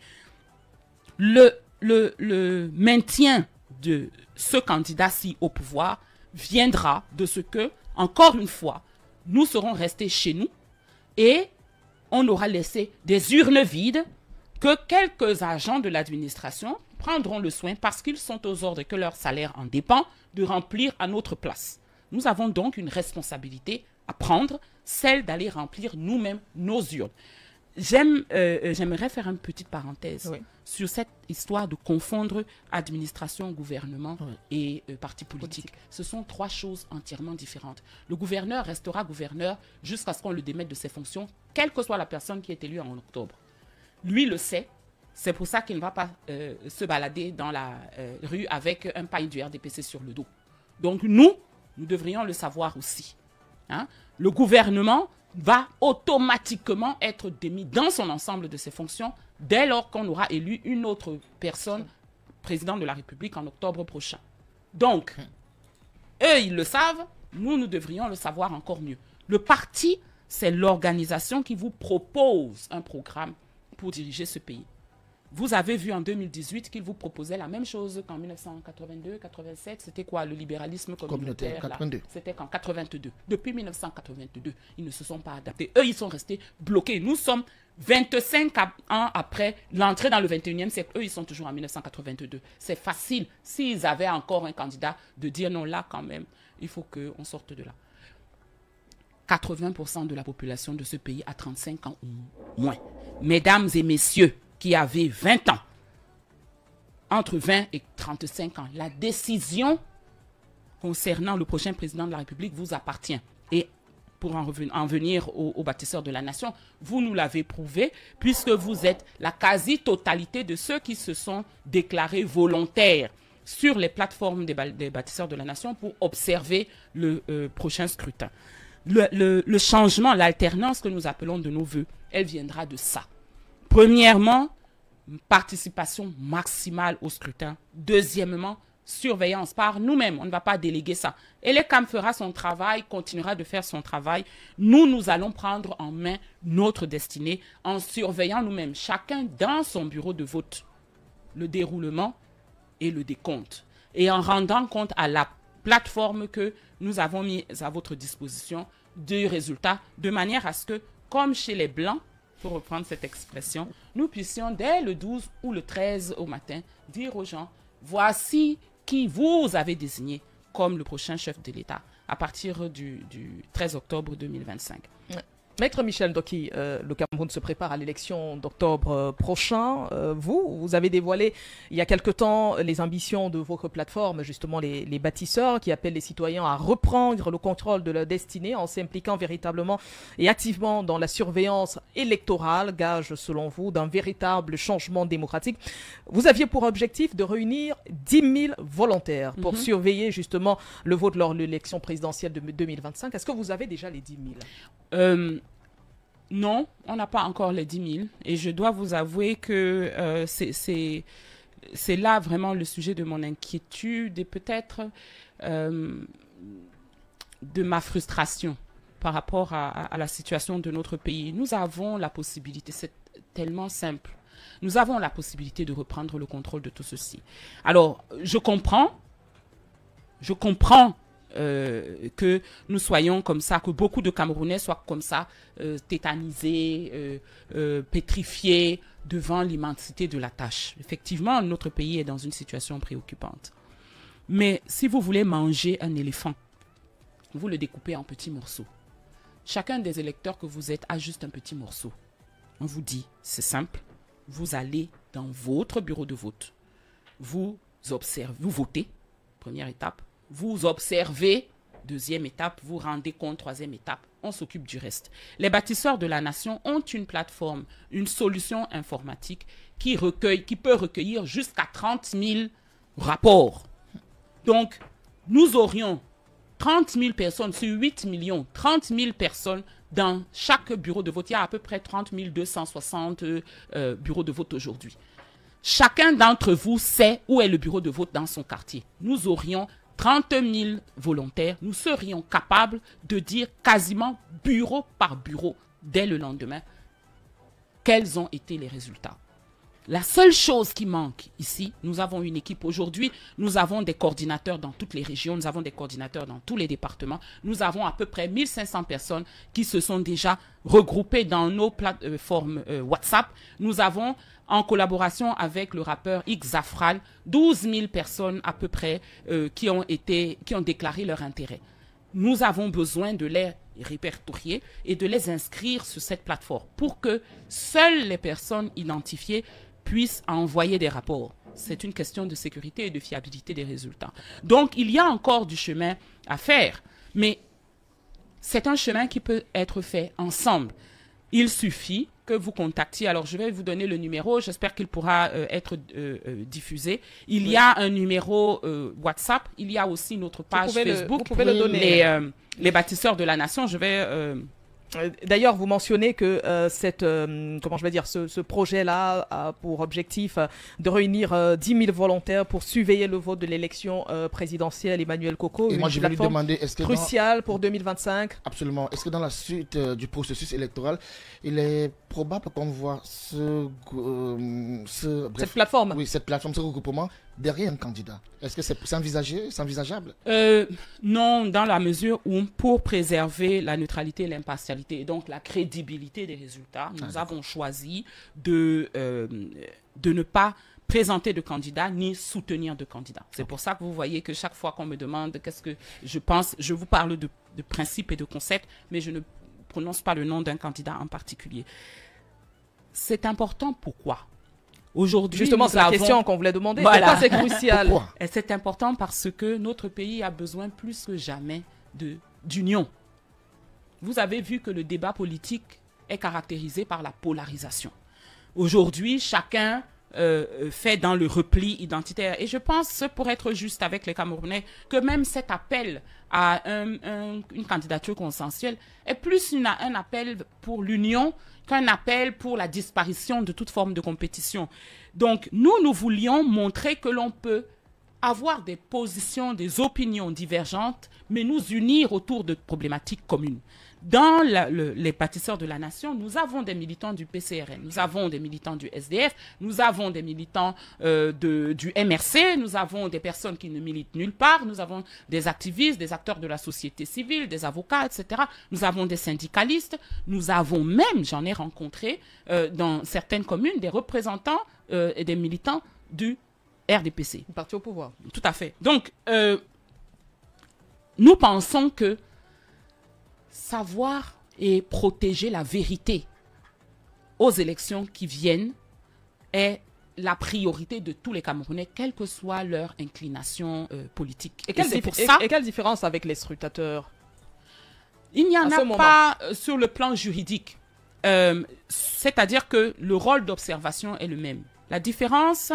Le maintien de ce candidat-ci au pouvoir viendra de ce que, encore une fois, nous serons restés chez nous et on aura laissé des urnes vides que quelques agents de l'administration prendront le soin, parce qu'ils sont aux ordres et que leur salaire en dépend, de remplir à notre place. Nous avons donc une responsabilité à prendre, celle d'aller remplir nous-mêmes nos urnes. J'aimerais faire une petite parenthèse sur cette histoire de confondre administration, gouvernement et parti politique. Ce sont trois choses entièrement différentes. Le gouverneur restera gouverneur jusqu'à ce qu'on le démette de ses fonctions, quelle que soit la personne qui est élue en octobre. Lui le sait, c'est pour ça qu'il ne va pas se balader dans la rue avec un paille du RDPC sur le dos. Donc nous devrions le savoir aussi. Hein? Le gouvernement va automatiquement être démis dans son ensemble de ses fonctions dès lors qu'on aura élu une autre personne président de la République en octobre prochain. Donc, eux, ils le savent, nous devrions le savoir encore mieux. Le parti, c'est l'organisation qui vous propose un programme pour diriger ce pays. Vous avez vu en 2018 qu'il vous proposait la même chose qu'en 1982, 87. C'était quoi, le libéralisme communautaire? C'était qu'en 82. Depuis 1982, ils ne se sont pas adaptés. Eux, ils sont restés bloqués. Nous sommes 25 ans après l'entrée dans le 21e siècle. Eux, ils sont toujours en 1982. C'est facile, s'ils avaient encore un candidat, de dire non, là, quand même, il faut qu'on sorte de là. 80% de la population de ce pays a 35 ans ou moins. Mesdames et messieurs, qui avait 20 ans, entre 20 et 35 ans, la décision concernant le prochain président de la République vous appartient. Et pour en venir aux bâtisseurs de la nation, vous nous l'avez prouvé, puisque vous êtes la quasi-totalité de ceux qui se sont déclarés volontaires sur les plateformes des bâtisseurs de la nation pour observer le prochain scrutin. Le changement, l'alternance que nous appelons de nos voeux, elle viendra de ça. Premièrement, participation maximale au scrutin. Deuxièmement, surveillance par nous-mêmes. On ne va pas déléguer ça. Et l'ECAM fera son travail, continuera de faire son travail. Nous allons prendre en main notre destinée en surveillant nous-mêmes, chacun dans son bureau de vote, le déroulement et le décompte. Et en rendant compte à la plateforme que nous avons mis à votre disposition des résultats, de manière à ce que, comme chez les Blancs, pour reprendre cette expression, nous puissions dès le 12 ou le 13 au matin dire aux gens, voici qui vous avez désigné comme le prochain chef de l'État à partir du 13 octobre 2025. Maître Michel Ndoki, le Cameroun se prépare à l'élection d'octobre prochain. Vous avez dévoilé il y a quelque temps les ambitions de votre plateforme, justement les bâtisseurs, qui appellent les citoyens à reprendre le contrôle de leur destinée en s'impliquant véritablement et activement dans la surveillance électorale, gage selon vous d'un véritable changement démocratique. Vous aviez pour objectif de réunir 10 000 volontaires pour surveiller justement le vote lors de l'élection présidentielle de 2025. Est-ce que vous avez déjà les 10 000 Non, on n'a pas encore les 10 000. Et je dois vous avouer que c'est là vraiment le sujet de mon inquiétude et peut-être de ma frustration par rapport à la situation de notre pays. Nous avons la possibilité, c'est tellement simple, nous avons la possibilité de reprendre le contrôle de tout ceci. Alors, je comprends que nous soyons comme ça, que beaucoup de Camerounais soient comme ça, tétanisés, pétrifiés devant l'immensité de la tâche. Effectivement, notre pays est dans une situation préoccupante. Mais si vous voulez manger un éléphant, vous le découpez en petits morceaux. Chacun des électeurs que vous êtes a juste un petit morceau. On vous dit, c'est simple, vous allez dans votre bureau de vote, vous observez, vous votez, première étape, vous observez, deuxième étape, vous rendez compte, troisième étape, on s'occupe du reste. Les bâtisseurs de la nation ont une plateforme, une solution informatique qui peut recueillir jusqu'à 30 000 rapports. Donc, nous aurions 30 000 personnes sur 8 millions, 30 000 personnes dans chaque bureau de vote. Il y a à peu près 30 260 bureaux de vote aujourd'hui. Chacun d'entre vous sait où est le bureau de vote dans son quartier. Nous aurions 30 000 volontaires, nous serions capables de dire quasiment bureau par bureau, dès le lendemain, quels ont été les résultats. La seule chose qui manque ici, nous avons une équipe aujourd'hui, nous avons des coordinateurs dans toutes les régions, nous avons des coordinateurs dans tous les départements, nous avons à peu près 1500 personnes qui se sont déjà regroupées dans nos plateformes WhatsApp. Nous avons, en collaboration avec le rappeur Xafral, 12 000 personnes à peu près qui ont déclaré leur intérêt. Nous avons besoin de les répertorier et de les inscrire sur cette plateforme pour que seules les personnes identifiées puissent envoyer des rapports. C'est une question de sécurité et de fiabilité des résultats. Donc, il y a encore du chemin à faire, mais c'est un chemin qui peut être fait ensemble. Il suffit que vous contactiez. Alors, je vais vous donner le numéro. J'espère qu'il pourra être diffusé. Il y a un numéro WhatsApp. Il y a aussi notre page Facebook. Vous pouvez le donner. Les bâtisseurs de la nation. Je vais... D'ailleurs, vous mentionnez que ce projet-là a pour objectif de réunir 10 000 volontaires pour surveiller le vote de l'élection présidentielle. Emmanuel Coco, et moi, je vais lui demander, est-ce que cruciale pour 2025. Absolument. Est-ce que dans la suite du processus électoral, il est probable qu'on voit cette plateforme, ce regroupement derrière un candidat? Est-ce que c'est envisageable? Non, dans la mesure où, pour préserver la neutralité et l'impartialité, et donc la crédibilité des résultats, nous avons choisi de ne pas présenter de candidat ni soutenir de candidat. C'est pour ça que vous voyez que chaque fois qu'on me demande qu'est-ce que je pense, je vous parle de principes et de concepts, mais je ne prononce pas le nom d'un candidat en particulier. C'est important, pourquoi? Aujourd'hui, justement, c'est la question qu'on voulait demander. Voilà. C'est crucial. Et c'est important parce que notre pays a besoin plus que jamais d'union. Vous avez vu que le débat politique est caractérisé par la polarisation. Aujourd'hui, chacun fait dans le repli identitaire. Et je pense, pour être juste avec les Camerounais, que même cet appel à une candidature consensuelle est plus un appel pour l'union qu'un appel pour la disparition de toute forme de compétition. Donc, nous voulions montrer que l'on peut avoir des positions, des opinions divergentes, mais nous unir autour de problématiques communes. dans les bâtisseurs de la nation, nous avons des militants du PCRN, nous avons des militants du SDF, nous avons des militants du MRC, nous avons des personnes qui ne militent nulle part, nous avons des activistes, des acteurs de la société civile, des avocats, etc. Nous avons des syndicalistes, nous avons même, j'en ai rencontré dans certaines communes, des représentants et des militants du RDPC. Parti au pouvoir. Tout à fait. Donc, nous pensons que savoir et protéger la vérité aux élections qui viennent est la priorité de tous les Camerounais, quelle que soit leur inclination politique. Et quelle différence avec les scrutateurs? Il n'y en a pas sur le plan juridique. C'est-à-dire que le rôle d'observation est le même. La différence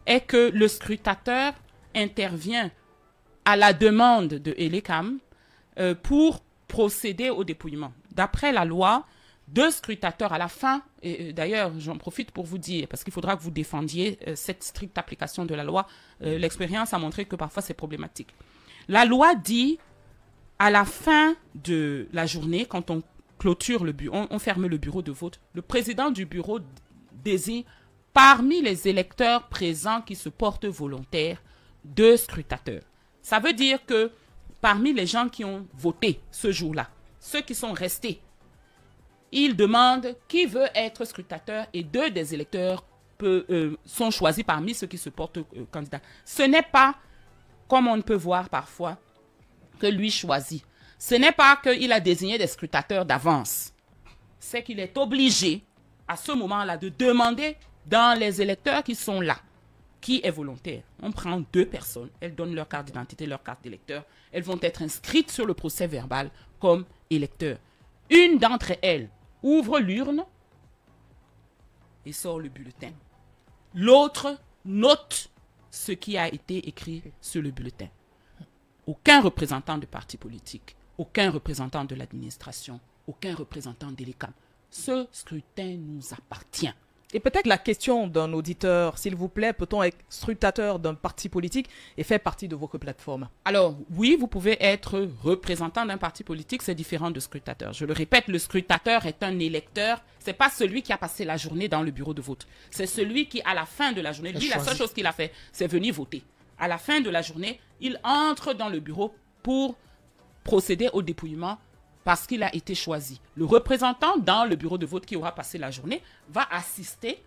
est que le scrutateur intervient à la demande de Elecam pour procéder au dépouillement. D'après la loi, 2 scrutateurs à la fin, et d'ailleurs j'en profite pour vous dire, parce qu'il faudra que vous défendiez cette stricte application de la loi, l'expérience a montré que parfois c'est problématique. La loi dit, à la fin de la journée, quand on clôture le bureau, on ferme le bureau de vote, le président du bureau désigne parmi les électeurs présents qui se portent volontaires 2 scrutateurs. Ça veut dire que parmi les gens qui ont voté ce jour-là, ceux qui sont restés, ils demandent qui veut être scrutateur et 2 des électeurs sont choisis parmi ceux qui se portent candidats. Ce n'est pas, comme on peut voir parfois, que lui choisit. Ce n'est pas qu'il a désigné des scrutateurs d'avance. C'est qu'il est obligé, à ce moment-là, de demander dans les électeurs qui sont là, qui est volontaire. On prend 2 personnes, elles donnent leur carte d'identité, leur carte d'électeur. Elles vont être inscrites sur le procès verbal comme électeurs. Une d'entre elles ouvre l'urne et sort le bulletin. L'autre note ce qui a été écrit sur le bulletin. Aucun représentant de parti politique, aucun représentant de l'administration, aucun représentant d'Elecam. Ce scrutin nous appartient. Et peut-être la question d'un auditeur, s'il vous plaît, peut-on être scrutateur d'un parti politique et faire partie de votre plateforme? Alors, oui, vous pouvez être représentant d'un parti politique, c'est différent de scrutateur. Je le répète, le scrutateur est un électeur, c'est pas celui qui a passé la journée dans le bureau de vote. C'est celui qui, à la fin de la journée, lui, la seule chose qu'il a fait, c'est venir voter. À la fin de la journée, il entre dans le bureau pour procéder au dépouillement parce qu'il a été choisi. Le représentant dans le bureau de vote qui aura passé la journée va assister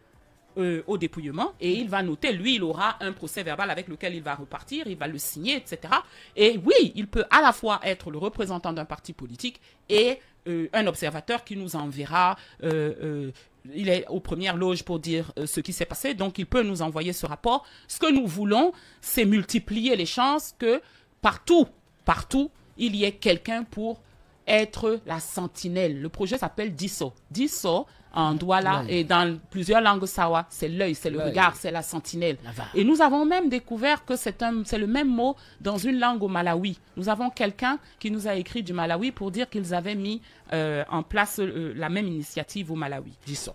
au dépouillement et il va noter, lui, il aura un procès verbal avec lequel il va repartir, il va le signer, etc. Et oui, il peut à la fois être le représentant d'un parti politique et un observateur qui nous enverra, il est aux premières loges pour dire ce qui s'est passé, donc il peut nous envoyer ce rapport. Ce que nous voulons, c'est multiplier les chances que partout, il y ait quelqu'un pour être la sentinelle. Le projet s'appelle Diso. Diso, en Douala et dans plusieurs langues sawa, c'est l'œil, c'est le regard, c'est la sentinelle. Et nous avons même découvert que c'est le même mot dans une langue au Malawi. Nous avons quelqu'un qui nous a écrit du Malawi pour dire qu'ils avaient mis en place la même initiative au Malawi. Diso.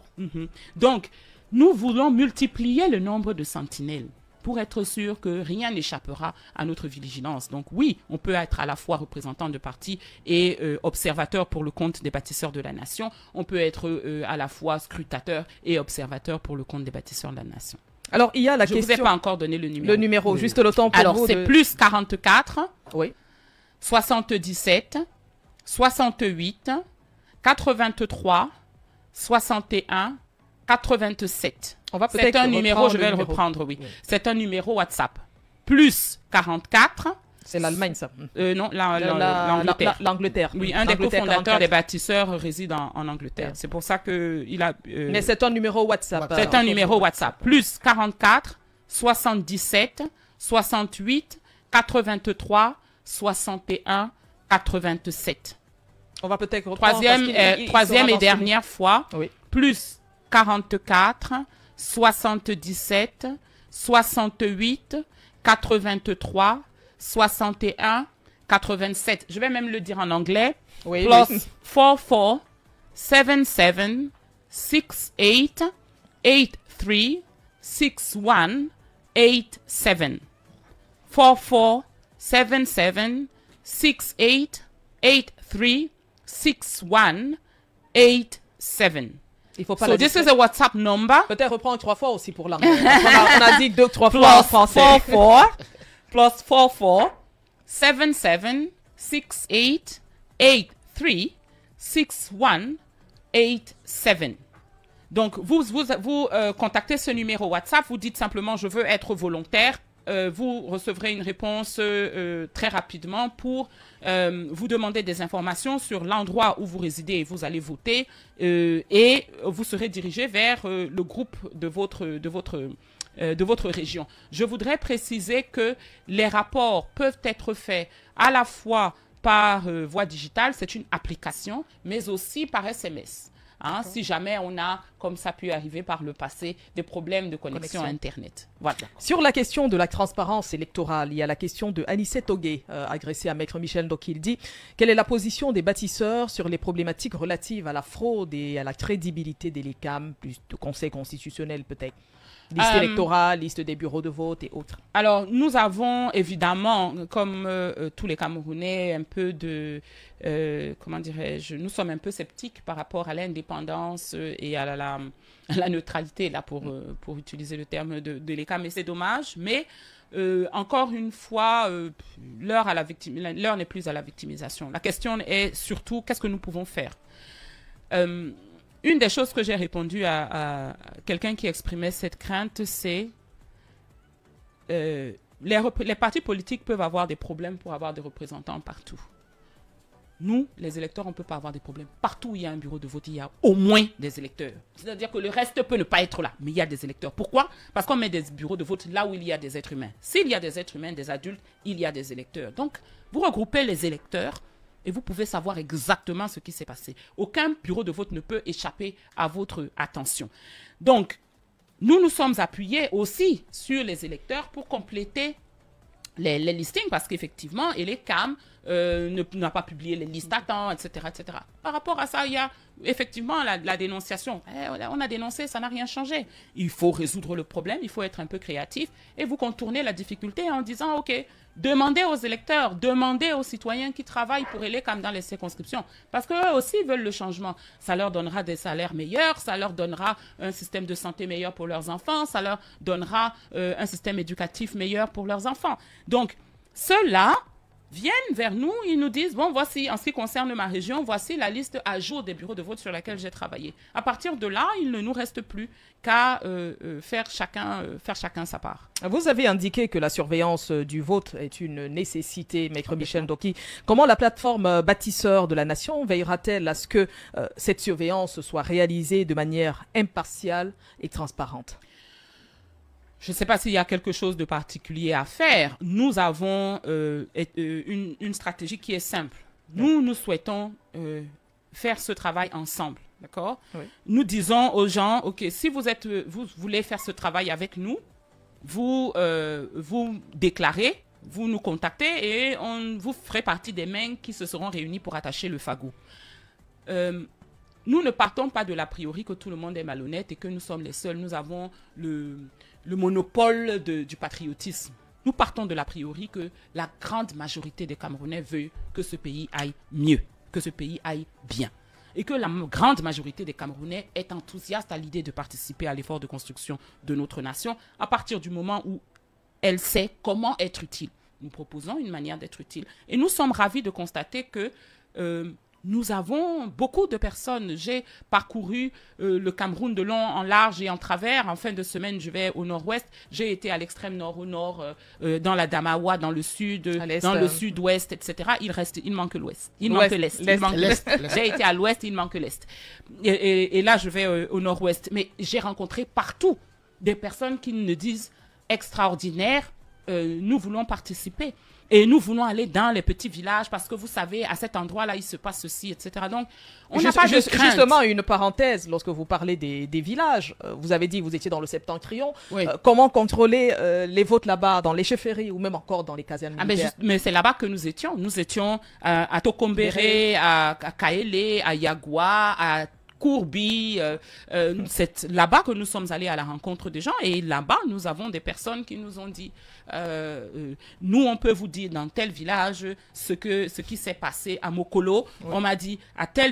Donc, nous voulons multiplier le nombre de sentinelles pour être sûr que rien n'échappera à notre vigilance. Donc oui, on peut être à la fois représentant de parti et observateur pour le compte des bâtisseurs de la nation. On peut être à la fois scrutateur et observateur pour le compte des bâtisseurs de la nation. Alors, il y a la question... Je ne vous ai pas encore donné le numéro. Le numéro, oui. Juste le temps pour Alors, vous. c'est plus 44, oui. 77, 68, 83, 61, 87. C'est un numéro, je vais le reprendre, oui. C'est un numéro WhatsApp. Plus 44. C'est l'Allemagne, ça. Non, l'Angleterre. L'Angleterre. Oui, un des cofondateurs des bâtisseurs réside en Angleterre. C'est pour ça qu'il a... Mais c'est un numéro WhatsApp. C'est un numéro WhatsApp. Plus 44, 77, 68, 83, 61, 87. On va peut-être reprendre. Troisième et dernière fois. Oui. Plus 44, 77, 68, 83, 61, 87. Je vais même le dire en anglais. Oui, plus 44, 77, 68, 83, 61, 87. 44, 77, 68, 83, 6187. Il faut pas So this is a WhatsApp number. Peut-être reprendre 3 fois aussi pour l'anglais. on a dit 2-3 fois en français. Plus 44 77 68 83 6187. Donc, vous contactez ce numéro WhatsApp, vous dites simplement « Je veux être volontaire ». Vous recevrez une réponse très rapidement pour vous demander des informations sur l'endroit où vous résidez et vous allez voter et vous serez dirigé vers le groupe de votre région. Je voudrais préciser que les rapports peuvent être faits à la fois par voie digitale, c'est une application, mais aussi par SMS. Hein, si jamais on a, comme ça a pu arriver par le passé, des problèmes de connexion Internet. Voilà. Sur la question de la transparence électorale, il y a la question de Anissette Ogué, agressée à Maître Michel Ndokildi. Quelle est la position des bâtisseurs sur les problématiques relatives à la fraude et à la crédibilité des LECAM, plus de conseil constitutionnel peut-être? Liste électorale, liste des bureaux de vote et autres. Alors, nous avons évidemment, comme tous les Camerounais, un peu de, comment dirais-je, nous sommes un peu sceptiques par rapport à l'indépendance et à la neutralité, là, pour utiliser le terme de l'ECAM, mais c'est dommage. Mais encore une fois, l'heure n'est plus à la victimisation. La question est surtout, qu'est-ce que nous pouvons faire? Une des choses que j'ai répondu à quelqu'un qui exprimait cette crainte, c'est les partis politiques peuvent avoir des problèmes pour avoir des représentants partout. Nous, les électeurs, on ne peut pas avoir des problèmes. Partout où il y a un bureau de vote, il y a au moins des électeurs. C'est-à-dire que le reste peut ne pas être là, mais il y a des électeurs. Pourquoi? Parce qu'on met des bureaux de vote là où il y a des êtres humains. S'il y a des êtres humains, des adultes, il y a des électeurs. Donc, vous regroupez les électeurs et vous pouvez savoir exactement ce qui s'est passé. Aucun bureau de vote ne peut échapper à votre attention. Donc, nous sommes appuyés aussi sur les électeurs pour compléter les listings, parce qu'effectivement, l'ECAM n'a pas publié les listes à temps, etc., etc. Par rapport à ça, il y a effectivement la dénonciation. On a dénoncé, ça n'a rien changé. Il faut résoudre le problème, il faut être un peu créatif et vous contournez la difficulté en disant, OK, demandez aux électeurs, demandez aux citoyens qui travaillent pour l'ECAM dans les circonscriptions, parce qu'eux aussi veulent le changement. Ça leur donnera des salaires meilleurs, ça leur donnera un système de santé meilleur pour leurs enfants, ça leur donnera un système éducatif meilleur pour leurs enfants. Donc, ceux-là viennent vers nous, ils nous disent, bon, voici, en ce qui concerne ma région, voici la liste à jour des bureaux de vote sur lesquels j'ai travaillé. À partir de là, il ne nous reste plus qu'à faire chacun sa part. Vous avez indiqué que la surveillance du vote est une nécessité, Maître Michel Ndoki. Comment la plateforme bâtisseur de la nation veillera-t-elle à ce que cette surveillance soit réalisée de manière impartiale et transparente? Je ne sais pas s'il y a quelque chose de particulier à faire. Nous avons une stratégie qui est simple. Nous souhaitons faire ce travail ensemble, d'accord? Oui. Nous disons aux gens, OK, si vous voulez faire ce travail avec nous, vous déclarez, vous nous contactez et vous ferez partie des mains qui se seront réunies pour attacher le fagot. Nous ne partons pas de l'a priori que tout le monde est malhonnête et que nous sommes les seuls. Nous avons le monopole du patriotisme. Nous partons de l'a priori que la grande majorité des Camerounais veut que ce pays aille mieux, que ce pays aille bien. Et que la grande majorité des Camerounais est enthousiaste à l'idée de participer à l'effort de construction de notre nation à partir du moment où elle sait comment être utile. Nous proposons une manière d'être utile. Et nous sommes ravis de constater que nous avons beaucoup de personnes. J'ai parcouru le Cameroun de long en large et en travers. En fin de semaine, je vais au nord-ouest. J'ai été à l'extrême nord, au nord, dans la Damawa, dans le sud, dans le sud-ouest, etc. Il manque l'ouest. Il manque l'est. J'ai été à l'ouest, il manque l'est. Et là, je vais au nord-ouest. Mais j'ai rencontré partout des personnes qui me disent extraordinaire, nous voulons participer. Et nous voulons aller dans les petits villages parce que vous savez, à cet endroit-là, il se passe ceci, etc. Donc, on n'a pas de crainte. Justement, une parenthèse, lorsque vous parlez des villages, vous avez dit que vous étiez dans le Septentrion. Oui. Comment contrôler les votes là-bas, dans les chefferies ou même encore dans les casernes militaires? Mais c'est là-bas que nous étions. Nous étions à Tokombéré, à Kaélé, à Yagua, à Courby. C'est là-bas que nous sommes allés à la rencontre des gens. Et là-bas, nous avons des personnes qui nous ont dit, nous, on peut vous dire dans tel village ce qui s'est passé à Mokolo. Oui. On m'a dit,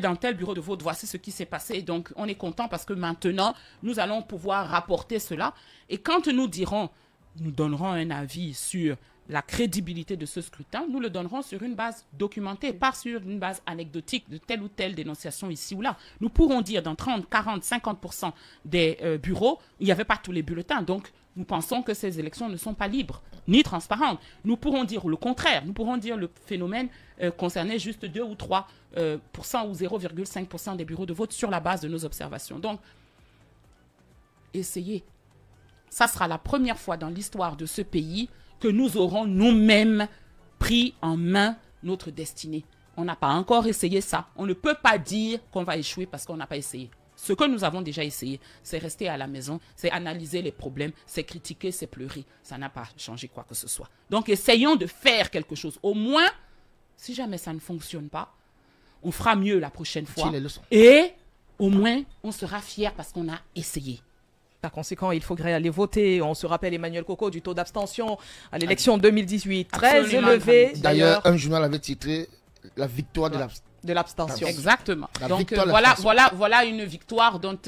dans tel bureau de vote, voici ce qui s'est passé. Donc, on est content parce que maintenant, nous allons pouvoir rapporter cela. Et quand nous donnerons un avis sur la crédibilité de ce scrutin, nous le donnerons sur une base documentée, pas sur une base anecdotique de telle ou telle dénonciation ici ou là. Nous pourrons dire dans 30, 40, 50% des bureaux, il n'y avait pas tous les bulletins. Donc, nous pensons que ces élections ne sont pas libres ni transparentes. Nous pourrons dire le contraire. Nous pourrons dire le phénomène concernait juste 2 ou 3% ou 0,5% des bureaux de vote sur la base de nos observations. Donc, essayez. Ça sera la première fois dans l'histoire de ce pays que nous aurons nous-mêmes pris en main notre destinée. On n'a pas encore essayé ça. On ne peut pas dire qu'on va échouer parce qu'on n'a pas essayé. Ce que nous avons déjà essayé, c'est rester à la maison, c'est analyser les problèmes, c'est critiquer, c'est pleurer. Ça n'a pas changé quoi que ce soit. Donc, essayons de faire quelque chose. Au moins, si jamais ça ne fonctionne pas, on fera mieux la prochaine fois. Et au moins, on sera fiers parce qu'on a essayé. Par conséquent, il faudrait aller voter. On se rappelle Emmanuel Coco du taux d'abstention à l'élection 2018. Très élevé. D'ailleurs, un journal avait titré « La victoire de l'abstention ». Exactement. Donc voilà une victoire dont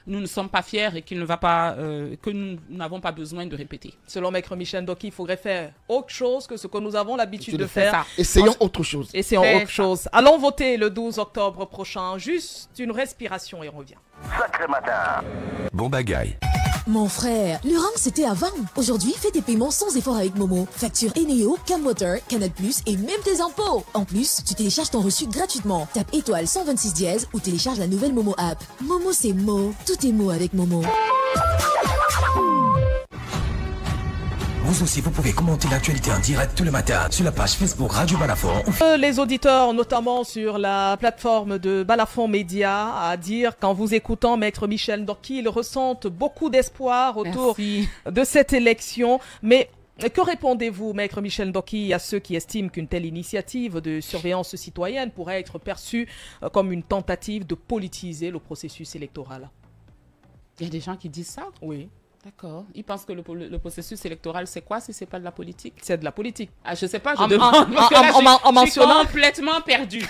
nous ne sommes pas fiers et que nous n'avons pas besoin de répéter. Selon Maître Michel Ndoki, il faudrait faire autre chose que ce que nous avons l'habitude de faire. Essayons autre chose. Allons voter le 12 octobre prochain. Juste une respiration et on revient. Sacré matin. Bon bagaille. Mon frère, le rang c'était avant. Aujourd'hui, fais tes paiements sans effort avec Momo. Facture Eneo, Camwater, Canal+, et même tes impôts. En plus, tu télécharges ton reçu gratuitement. Tape étoile 126 dièse ou télécharge la nouvelle Momo app. Momo, c'est Mo. Tout est Mo avec Momo. Vous aussi, vous pouvez commenter l'actualité en direct tous les matins sur la page Facebook Radio Balafon. Les auditeurs, notamment sur la plateforme de Balafon Média, à dire qu'en vous écoutant, Maître Michel Ndoki, ils ressentent beaucoup d'espoir autour de cette élection. Mais que répondez-vous, Maître Michel Ndoki, à ceux qui estiment qu'une telle initiative de surveillance citoyenne pourrait être perçue comme une tentative de politiser le processus électoral? Il y a des gens qui disent ça? Oui. D'accord. Ils pensent que le processus électoral, c'est quoi si c'est pas de la politique? C'est de la politique. Ah, je sais pas, je demande. Je suis complètement perdu.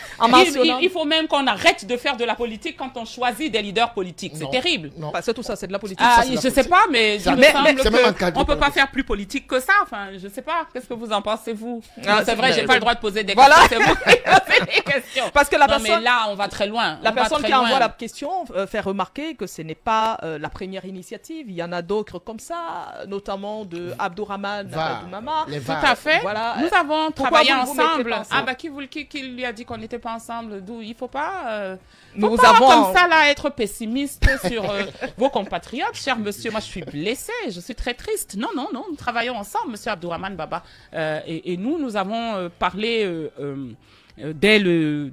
Il faut même qu'on arrête de faire de la politique quand on choisit des leaders politiques. C'est terrible. Non, c'est tout ça, c'est de la politique. Ah, je sais pas, mais il me semble qu'on peut pas faire plus politique que ça. Enfin, je sais pas. Qu'est-ce que vous en pensez, vous? C'est vrai, j'ai pas le droit de poser des questions. C'est vous qui posez des questions. Parce que la personne. Mais là, on va très loin. La personne qui envoie la question fait remarquer que ce n'est pas la première initiative. Il y en a d'autres comme ça, notamment de Abdourahmane Abadoumama. Tout à fait. Voilà. Nous avons travaillé ensemble. Qui lui a dit qu'on n'était pas ensemble? D'où il faut pas, comme ça là être pessimiste sur vos compatriotes, cher monsieur. Moi, je suis blessée, je suis très triste. Non, nous travaillons ensemble, monsieur Abdourahmane Baba, et nous avons parlé. Dès le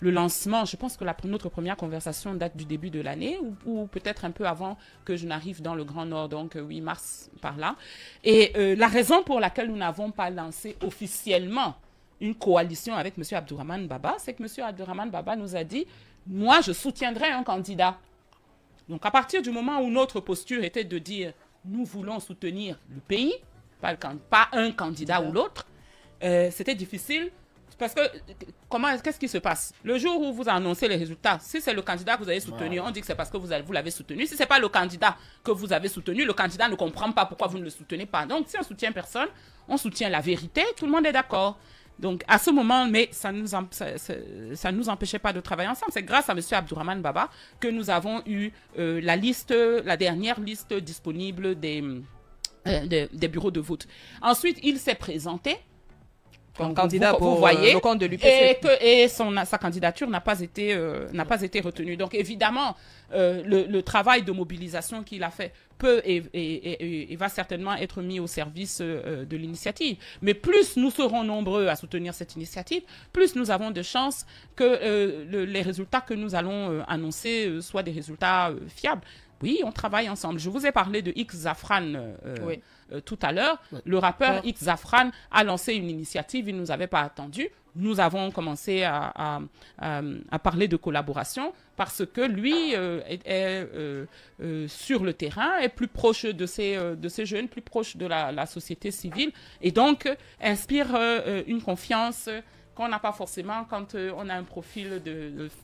lancement, je pense que notre première conversation date du début de l'année ou peut-être un peu avant que je n'arrive dans le Grand Nord, donc 8 mars par là. Et la raison pour laquelle nous n'avons pas lancé officiellement une coalition avec M. Abdourahmane Baba, c'est que M. Abdourahmane Baba nous a dit « Moi, je soutiendrai un candidat ». Donc à partir du moment où notre posture était de dire « Nous voulons soutenir le pays, pas un candidat ou l'autre », c'était difficile. Parce que, qu'est-ce qui se passe? Le jour où vous annoncez les résultats, si c'est le candidat que vous avez soutenu, on dit que c'est parce que vous l'avez soutenu. Si ce n'est pas le candidat que vous avez soutenu, le candidat ne comprend pas pourquoi vous ne le soutenez pas. Donc, si on soutient personne, on soutient la vérité, tout le monde est d'accord. Donc, à ce moment, mais ça ne nous empêchait pas de travailler ensemble. C'est grâce à M. Abdourahmane Baba que nous avons eu la dernière liste disponible des bureaux de vote. Ensuite, il s'est présenté. Donc, candidat pour le compte de l'UPC. Et sa candidature n'a pas été retenue. Donc, évidemment, le travail de mobilisation qu'il a fait peut et va certainement être mis au service de l'initiative. Mais plus nous serons nombreux à soutenir cette initiative, plus nous avons de chances que les résultats que nous allons annoncer soient des résultats fiables. Oui, on travaille ensemble. Je vous ai parlé de X Zafran Oui. tout à l'heure. Le rappeur X Zafran a lancé une initiative, il ne nous avait pas attendu. Nous avons commencé à parler de collaboration parce que lui est sur le terrain, est plus proche de ces jeunes, plus proche de la société civile et donc inspire une confiance qu'on n'a pas forcément quand on a un profil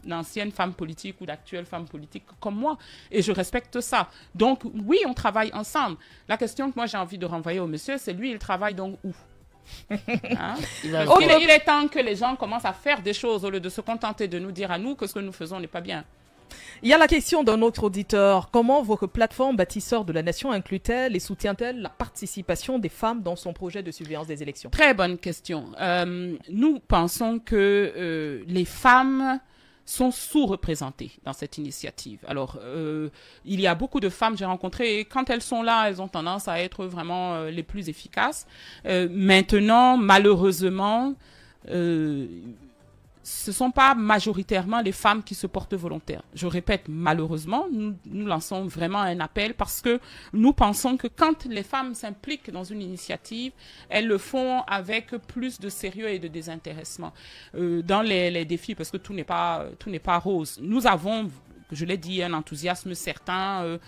d'ancienne femme politique ou d'actuelle femme politique comme moi. Et je respecte ça. Donc, oui, on travaille ensemble. La question que moi j'ai envie de renvoyer au monsieur, c'est lui, il travaille donc où? Hein? Il est temps que les gens commencent à faire des choses au lieu de se contenter de nous dire à nous que ce que nous faisons n'est pas bien. Il y a la question d'un autre auditeur. Comment votre plateforme Bâtisseurs de la Nation inclut-elle et soutient-elle la participation des femmes dans son projet de surveillance des élections? Très bonne question. Nous pensons que les femmes sont sous-représentées dans cette initiative. Alors, il y a beaucoup de femmes que j'ai rencontrées et quand elles sont là, elles ont tendance à être vraiment les plus efficaces. Maintenant, malheureusement, ce ne sont pas majoritairement les femmes qui se portent volontaires. Je répète, malheureusement, nous lançons vraiment un appel parce que nous pensons que quand les femmes s'impliquent dans une initiative, elles le font avec plus de sérieux et de désintéressement. Dans les défis, parce que tout n'est pas rose. Nous avons, je l'ai dit, un enthousiasme certain.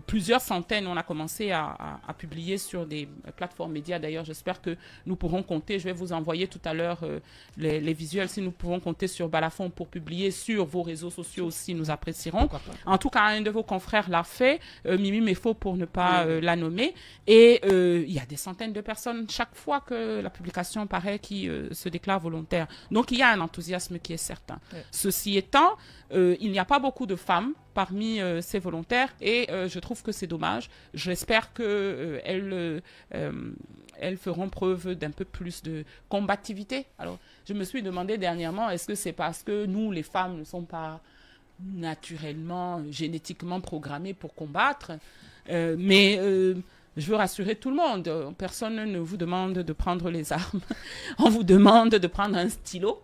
Plusieurs centaines, on a commencé à publier sur des plateformes médias. D'ailleurs, j'espère que nous pourrons compter. Je vais vous envoyer tout à l'heure les visuels. Si nous pouvons compter sur Balafon pour publier sur vos réseaux sociaux aussi, nous apprécierons. En tout cas, un de vos confrères l'a fait, Mimi Mefo pour ne pas la nommer. Et il y a des centaines de personnes chaque fois que la publication paraît qui se déclarent volontaires. Donc, il y a un enthousiasme qui est certain. Ceci étant, il n'y a pas beaucoup de femmes parmi ces volontaires et je trouve que c'est dommage. J'espère qu'elles feront preuve d'un peu plus de combativité. Alors, je me suis demandé dernièrement, est-ce que c'est parce que nous, les femmes, ne sommes pas naturellement, génétiquement programmées pour combattre? Mais je veux rassurer tout le monde. Personne ne vous demande de prendre les armes. On vous demande de prendre un stylo,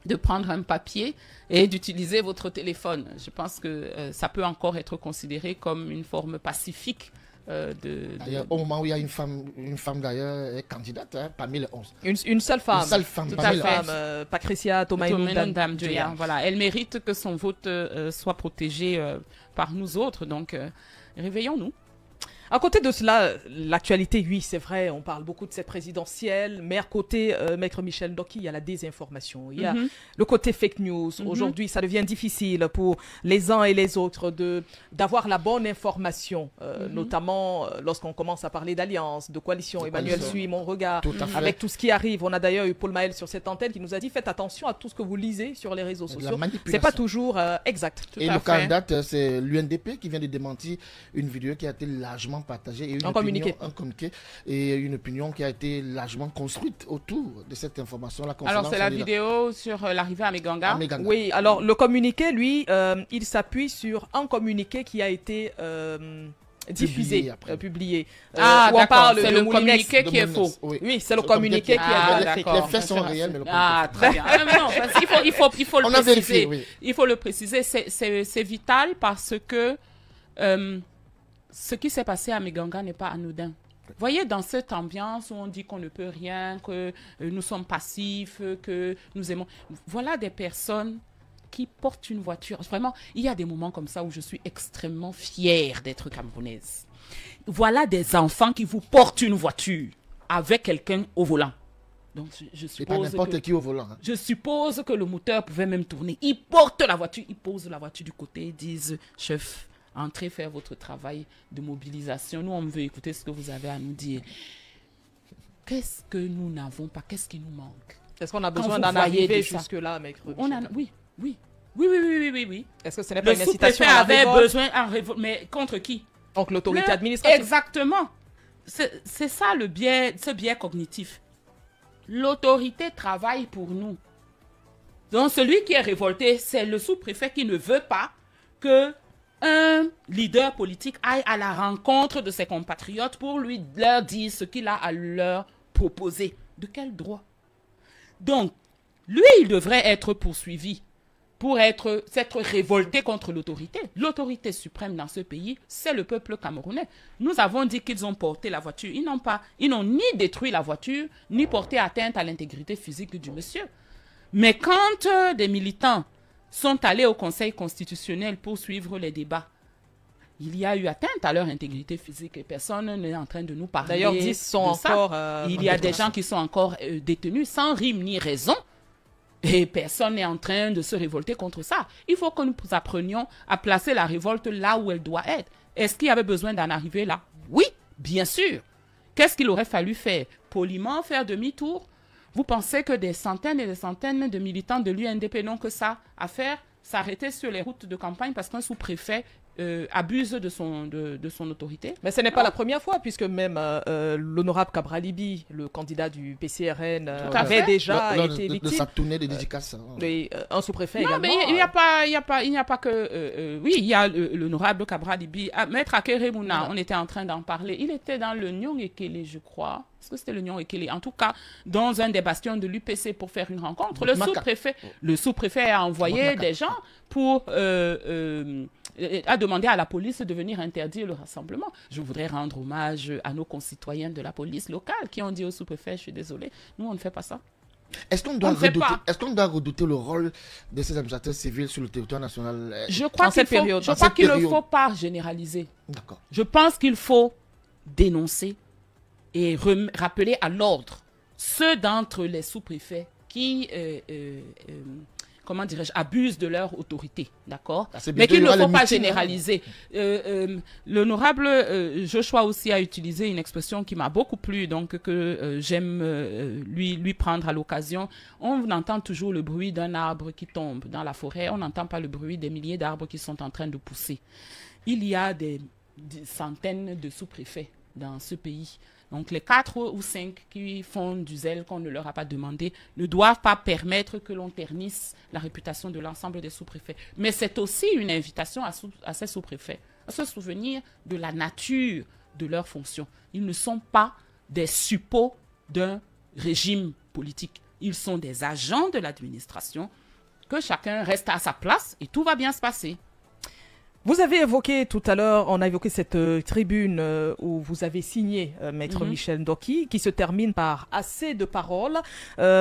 de prendre un papier et d'utiliser votre téléphone. Je pense que ça peut encore être considéré comme une forme pacifique. Au moment où il y a une femme d'ailleurs est candidate parmi les 11. Une seule femme. Une seule femme. Tout à fait. Patricia Tomaïnou-Dame. Voilà, elle mérite que son vote soit protégé par nous autres. Donc, réveillons-nous. À côté de cela, l'actualité, oui, c'est vrai, on parle beaucoup de cette présidentielle, mais à côté, Maître Michel Ndoki, il y a la désinformation, il y a le côté fake news. Aujourd'hui, ça devient difficile pour les uns et les autres d'avoir la bonne information, notamment lorsqu'on commence à parler d'alliance, de coalition. Emmanuel suit mon regard avec tout ce qui arrive. On a d'ailleurs eu Paul Maël sur cette antenne qui nous a dit, faites attention à tout ce que vous lisez sur les réseaux sociaux. C'est pas toujours exact. Et le candidat, c'est l'UNDP qui vient de démentir une vidéo qui a été largement partagée et un communiqué et une opinion qui a été largement construite autour de cette information-là. Alors c'est la vidéo sur l'arrivée à Meganga. Oui, alors le communiqué, lui, il s'appuie sur un communiqué qui a été diffusé, publié. D'accord, c'est le communiqué qui est faux. Oui, c'est le communiqué qui est faux. Les faits sont réels, mais le communiqué très bien. Non, parce qu'il faut le préciser. Il faut le préciser, c'est vital parce que ce qui s'est passé à Meganga n'est pas anodin. Voyez, dans cette ambiance où on dit qu'on ne peut rien, que nous sommes passifs, que nous aimons... Voilà des personnes qui portent une voiture. Vraiment, il y a des moments comme ça où je suis extrêmement fière d'être camerounaise. Voilà des enfants qui vous portent une voiture avec quelqu'un au volant. Donc, je suppose n'importe qui au volant. Je suppose que le moteur pouvait même tourner. Ils portent la voiture, ils posent la voiture du côté, ils disent, chef, entrez faire votre travail de mobilisation. Nous, on veut écouter ce que vous avez à nous dire. Qu'est-ce que nous n'avons pas? Qu'est-ce qui nous manque? Est-ce qu'on a besoin d'en arriver jusque-là, mec? Oui. Est-ce que ce n'est pas une incitation à la révolte? Le sous-préfet avait besoin, mais contre qui? Donc l'autorité administrative. Exactement. C'est ça ce biais cognitif. L'autorité travaille pour nous. Donc celui qui est révolté, c'est le sous-préfet qui ne veut pas que un leader politique aille à la rencontre de ses compatriotes pour leur dire ce qu'il a à leur proposer. De quel droit? Donc, lui, il devrait être poursuivi pour s'être révolté contre l'autorité. L'autorité suprême dans ce pays, c'est le peuple camerounais. Nous avons dit qu'ils ont porté la voiture. Ils n'ont ni détruit la voiture, ni porté atteinte à l'intégrité physique du monsieur. Mais quand des militants sont allés au Conseil constitutionnel pour suivre les débats, il y a eu atteinte à leur intégrité physique et personne n'est en train de nous parler. D'ailleurs, 10 sont encore... il y a des gens qui sont encore détenus sans rime ni raison. Et personne n'est en train de se révolter contre ça. Il faut que nous apprenions à placer la révolte là où elle doit être. Est-ce qu'il y avait besoin d'en arriver là? Oui, bien sûr. Qu'est-ce qu'il aurait fallu faire? Poliment faire demi-tour? Vous pensez que des centaines et des centaines de militants de l'UNDP n'ont que ça à faire? S'arrêter sur les routes de campagne parce qu'un sous-préfet abuse de son autorité. Mais ce n'est pas la première fois, puisque même l'honorable Cabralibi, le candidat du PCRN, avait déjà été victime. De sa tournée de dédicace. Un sous-préfet également. Non, mais il n'y a pas que... oui, il y a l'honorable Cabralibi. Maître Akeremouna, on était en train d'en parler. Il était dans le Nyong-Ekele, je crois. Est-ce que c'était le Nyong-Ekele? En tout cas, dans un des bastions de l'UPC pour faire une rencontre. Le sous-préfet a envoyé des gens pour... a demandé à la police de venir interdire le rassemblement. Je voudrais rendre hommage à nos concitoyens de la police locale qui ont dit au sous-préfet, je suis désolé, nous on ne fait pas ça. Est-ce qu'on doit redouter le rôle de ces administrateurs civils sur le territoire national? Je crois qu'il ne faut pas généraliser. D'accord. Je pense qu'il faut dénoncer et rappeler à l'ordre ceux d'entre les sous-préfets qui... comment dirais-je, abusent de leur autorité, d'accord? Mais qu'il ne faut pas généraliser. L'honorable Joshua aussi a utilisé une expression qui m'a beaucoup plu, donc que j'aime lui prendre à l'occasion. On entend toujours le bruit d'un arbre qui tombe dans la forêt, on n'entend pas le bruit des milliers d'arbres qui sont en train de pousser. Il y a des centaines de sous-préfets dans ce pays. Donc, les 4 ou 5 qui font du zèle qu'on ne leur a pas demandé ne doivent pas permettre que l'on ternisse la réputation de l'ensemble des sous-préfets. Mais c'est aussi une invitation à ces sous-préfets à se souvenir de la nature de leurs fonctions. Ils ne sont pas des suppôts d'un régime politique. Ils sont des agents de l'administration. Que chacun reste à sa place et tout va bien se passer. Vous avez évoqué tout à l'heure, on a évoqué cette tribune où vous avez signé Maître Michel Ndoki, qui se termine par assez de paroles,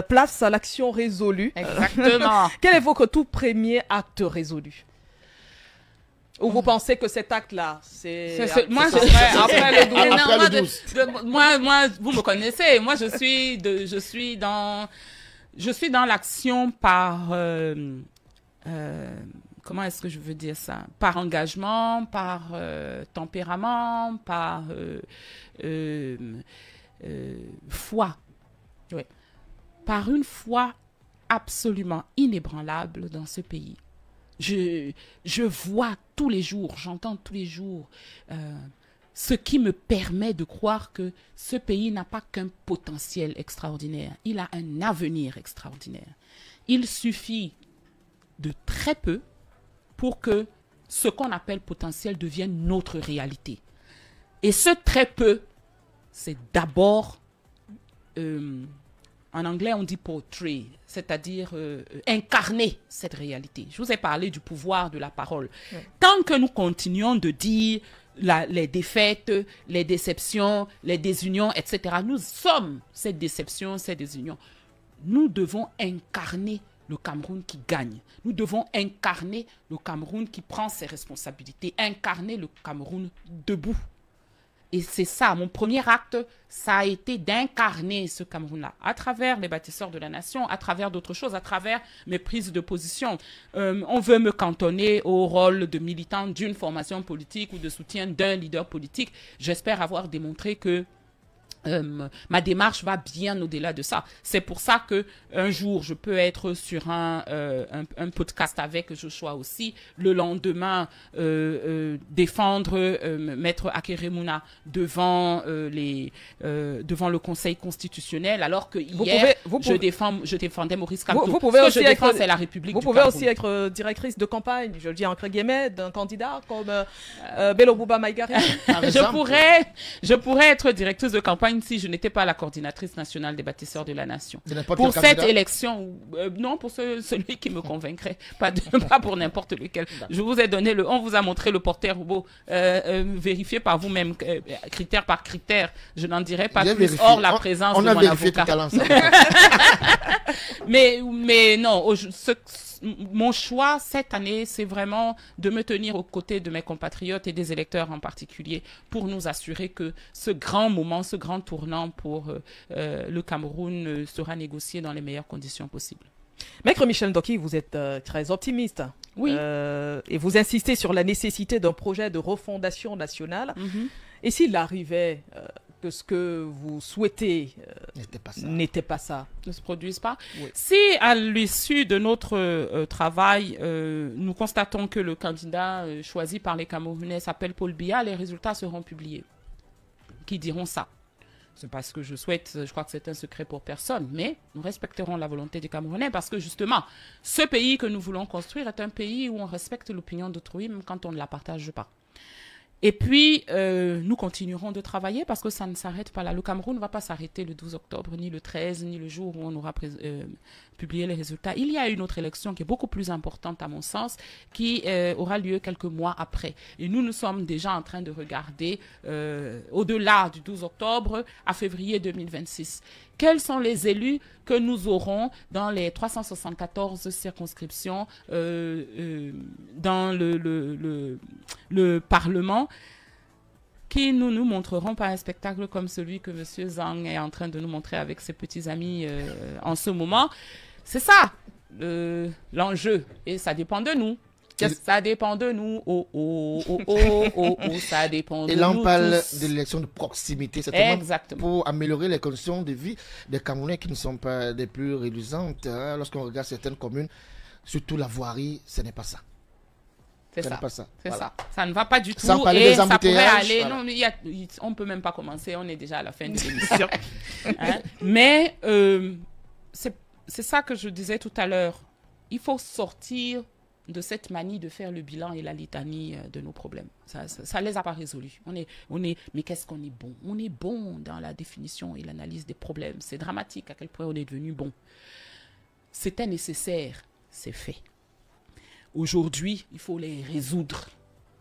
place à l'action résolue. Exactement. Quel est votre tout premier acte résolu? Ou vous pensez que cet acte-là, c'est... Moi, je serais après le 12. Moi, vous me connaissez. Moi, je suis dans l'action par... comment est-ce que je veux dire ça? Par engagement, par tempérament, par foi. Oui. Par une foi absolument inébranlable dans ce pays. Je vois tous les jours, j'entends tous les jours ce qui me permet de croire que ce pays n'a pas qu'un potentiel extraordinaire. Il a un avenir extraordinaire. Il suffit de très peu pour que ce qu'on appelle potentiel devienne notre réalité. Et ce très peu, c'est d'abord, en anglais on dit portray, c'est-à-dire incarner cette réalité. Je vous ai parlé du pouvoir de la parole. Oui. Tant que nous continuons de dire les défaites, les déceptions, les désunions, etc., nous sommes cette déception, ces désunions. Nous devons incarner le Cameroun qui gagne. Nous devons incarner le Cameroun qui prend ses responsabilités, incarner le Cameroun debout. Et c'est ça, mon premier acte, ça a été d'incarner ce Cameroun-là, à travers les bâtisseurs de la nation, à travers d'autres choses, à travers mes prises de position. On veut me cantonner au rôle de militant d'une formation politique ou de soutien d'un leader politique. J'espère avoir démontré que ma démarche va bien au-delà de ça. C'est pour ça que un jour je peux être sur un podcast avec Joshua aussi, le lendemain défendre Maître Akeremouna devant devant le Conseil constitutionnel, alors que hier je défendais Maurice Kamto. Vous pouvez aussi c'est la République du Cameroun. Vous pouvez aussi être directrice de campagne, je le dis entre guillemets, d'un candidat comme Bello Bouba Maïgari. Je pourrais être directrice de campagne campagne si je n'étais pas la coordinatrice nationale des bâtisseurs de la nation. Pour cette élection, non, pour celui qui me convaincrait, pas pour n'importe lequel. Je vous ai donné on vous a montré le portrait robot, vérifié par vous-même, critère par critère. Je n'en dirai pas plus, hors la présence de mon avocat. Mais non, mon choix cette année, c'est vraiment de me tenir aux côtés de mes compatriotes et des électeurs en particulier pour nous assurer que ce grand moment, ce grand tournant pour le Cameroun sera négocié dans les meilleures conditions possibles. Maître Michel Ndoki, vous êtes très optimiste. Oui. Et vous insistez sur la nécessité d'un projet de refondation nationale. Et s'il arrivait que ce que vous souhaitez n'était pas ça, ne se produise pas. Oui. Si à l'issue de notre travail, nous constatons que le candidat choisi par les Camerounais s'appelle Paul Biya, les résultats seront publiés. Qui diront ça? C'est pas ce que je souhaite, je crois que c'est un secret pour personne, mais nous respecterons la volonté des Camerounais parce que justement, ce pays que nous voulons construire est un pays où on respecte l'opinion d'autrui même quand on ne la partage pas. Et puis, nous continuerons de travailler parce que ça ne s'arrête pas là. Le Cameroun ne va pas s'arrêter le 12 octobre, ni le 13, ni le jour où on aura publié les résultats. Il y a une autre élection qui est beaucoup plus importante à mon sens, qui aura lieu quelques mois après. Et nous sommes déjà en train de regarder au-delà du 12 octobre à février 2026. Quels sont les élus que nous aurons dans les 374 circonscriptions dans le Parlement qui ne nous montreront pas un spectacle comme celui que M. Zhang est en train de nous montrer avec ses petits amis en ce moment. C'est ça l'enjeu et ça dépend de nous. Ça dépend de nous, ça dépend de nous. Et là, on parle de l'élection de proximité, exactement, pour améliorer les conditions de vie des Camerounais qui ne sont pas des plus réluisantes. Hein. Lorsqu'on regarde certaines communes, surtout la voirie, ce n'est pas ça. C'est ça. C'est ça. Ça ne va pas du tout. Sans parler des embouteillages. Ça pourrait aller. Voilà. Non, on ne peut même pas commencer. On est déjà à la fin de l'émission. Hein? Mais c'est ça que je disais tout à l'heure. Il faut sortir de cette manie de faire le bilan et la litanie de nos problèmes. Ça les a pas résolus. Mais qu'est-ce qu'on est bon? On est bon dans la définition et l'analyse des problèmes. C'est dramatique à quel point on est devenu bon. C'était nécessaire, c'est fait. Aujourd'hui, il faut les résoudre.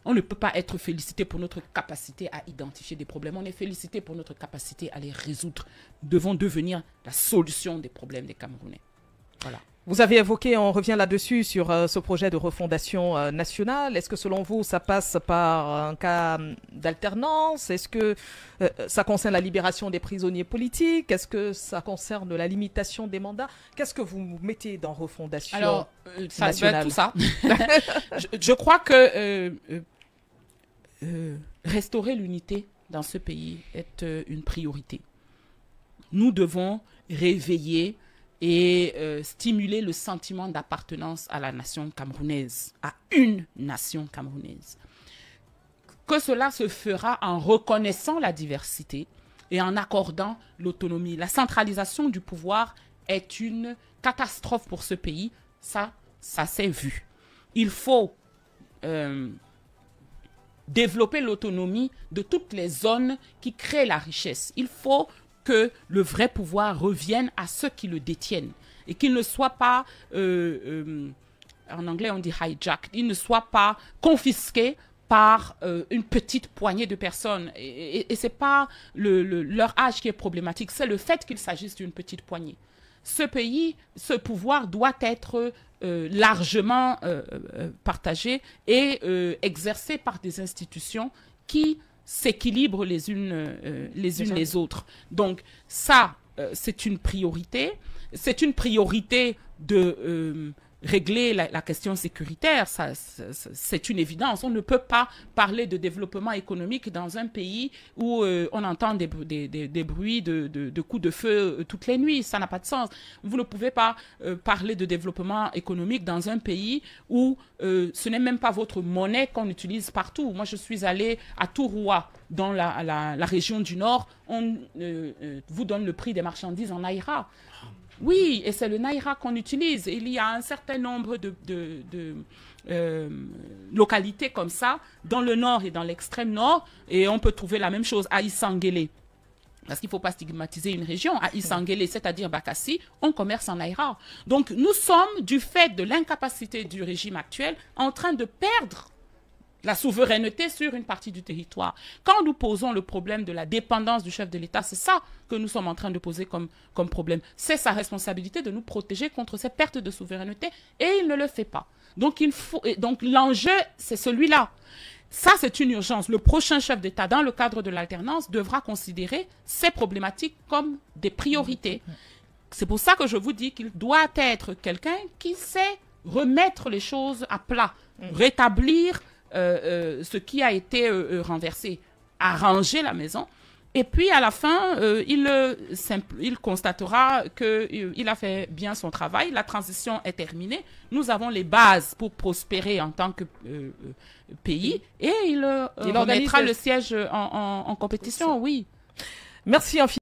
On ne peut pas être félicité pour notre capacité à identifier des problèmes. On est félicité pour notre capacité à les résoudre. Nous devons devenir la solution des problèmes des Camerounais. Voilà. Vous avez évoqué, on revient là-dessus, sur ce projet de refondation nationale. Est-ce que selon vous, ça passe par un cas d'alternance? Est-ce que ça concerne la libération des prisonniers politiques? Est-ce que ça concerne la limitation des mandats? Qu'est-ce que vous mettez dans refondation nationale? Tout ça. je crois que restaurer l'unité dans ce pays est une priorité. Nous devons réveiller et stimuler le sentiment d'appartenance à la nation camerounaise, à une nation camerounaise. Que cela se fera en reconnaissant la diversité et en accordant l'autonomie. La centralisation du pouvoir est une catastrophe pour ce pays, ça s'est vu. Il faut développer l'autonomie de toutes les zones qui créent la richesse. Il faut que le vrai pouvoir revienne à ceux qui le détiennent et qu'il ne soit pas, en anglais on dit hijacked, il ne soit pas confisqué par une petite poignée de personnes. Et ce n'est pas leur âge qui est problématique, c'est le fait qu'il s'agisse d'une petite poignée. Ce pays, ce pouvoir doit être largement partagé et exercé par des institutions qui s'équilibrent les unes les autres. Donc ça, c'est une priorité. C'est une priorité de régler la question sécuritaire. C'est une évidence. On ne peut pas parler de développement économique dans un pays où on entend des bruits de coups de feu toutes les nuits. Ça n'a pas de sens. Vous ne pouvez pas parler de développement économique dans un pays où ce n'est même pas votre monnaie qu'on utilise partout. Moi, je suis allée à Touroua, dans la région du Nord. On vous donne le prix des marchandises en naira. Oui, et c'est le naira qu'on utilise. Il y a un certain nombre de localités comme ça, dans le nord et dans l'extrême nord, et on peut trouver la même chose à Isangele. parce qu'il ne faut pas stigmatiser une région, à Isangele, c'est-à-dire Bakassi, on commerce en Aïra. Donc nous sommes, du fait de l'incapacité du régime actuel, en train de perdre la souveraineté sur une partie du territoire. Quand nous posons le problème de la dépendance du chef de l'État, c'est ça que nous sommes en train de poser comme problème. C'est sa responsabilité de nous protéger contre ces pertes de souveraineté et il ne le fait pas. Donc l'enjeu, c'est celui-là. Ça, c'est une urgence. Le prochain chef d'État, dans le cadre de l'alternance, devra considérer ces problématiques comme des priorités. C'est pour ça que je vous dis qu'il doit être quelqu'un qui sait remettre les choses à plat, rétablir ce qui a été renversé, arranger la maison. Et puis, à la fin, il constatera qu'il a fait bien son travail. La transition est terminée. Nous avons les bases pour prospérer en tant que pays. Et il remettra le siège en compétition, oui. Merci infiniment.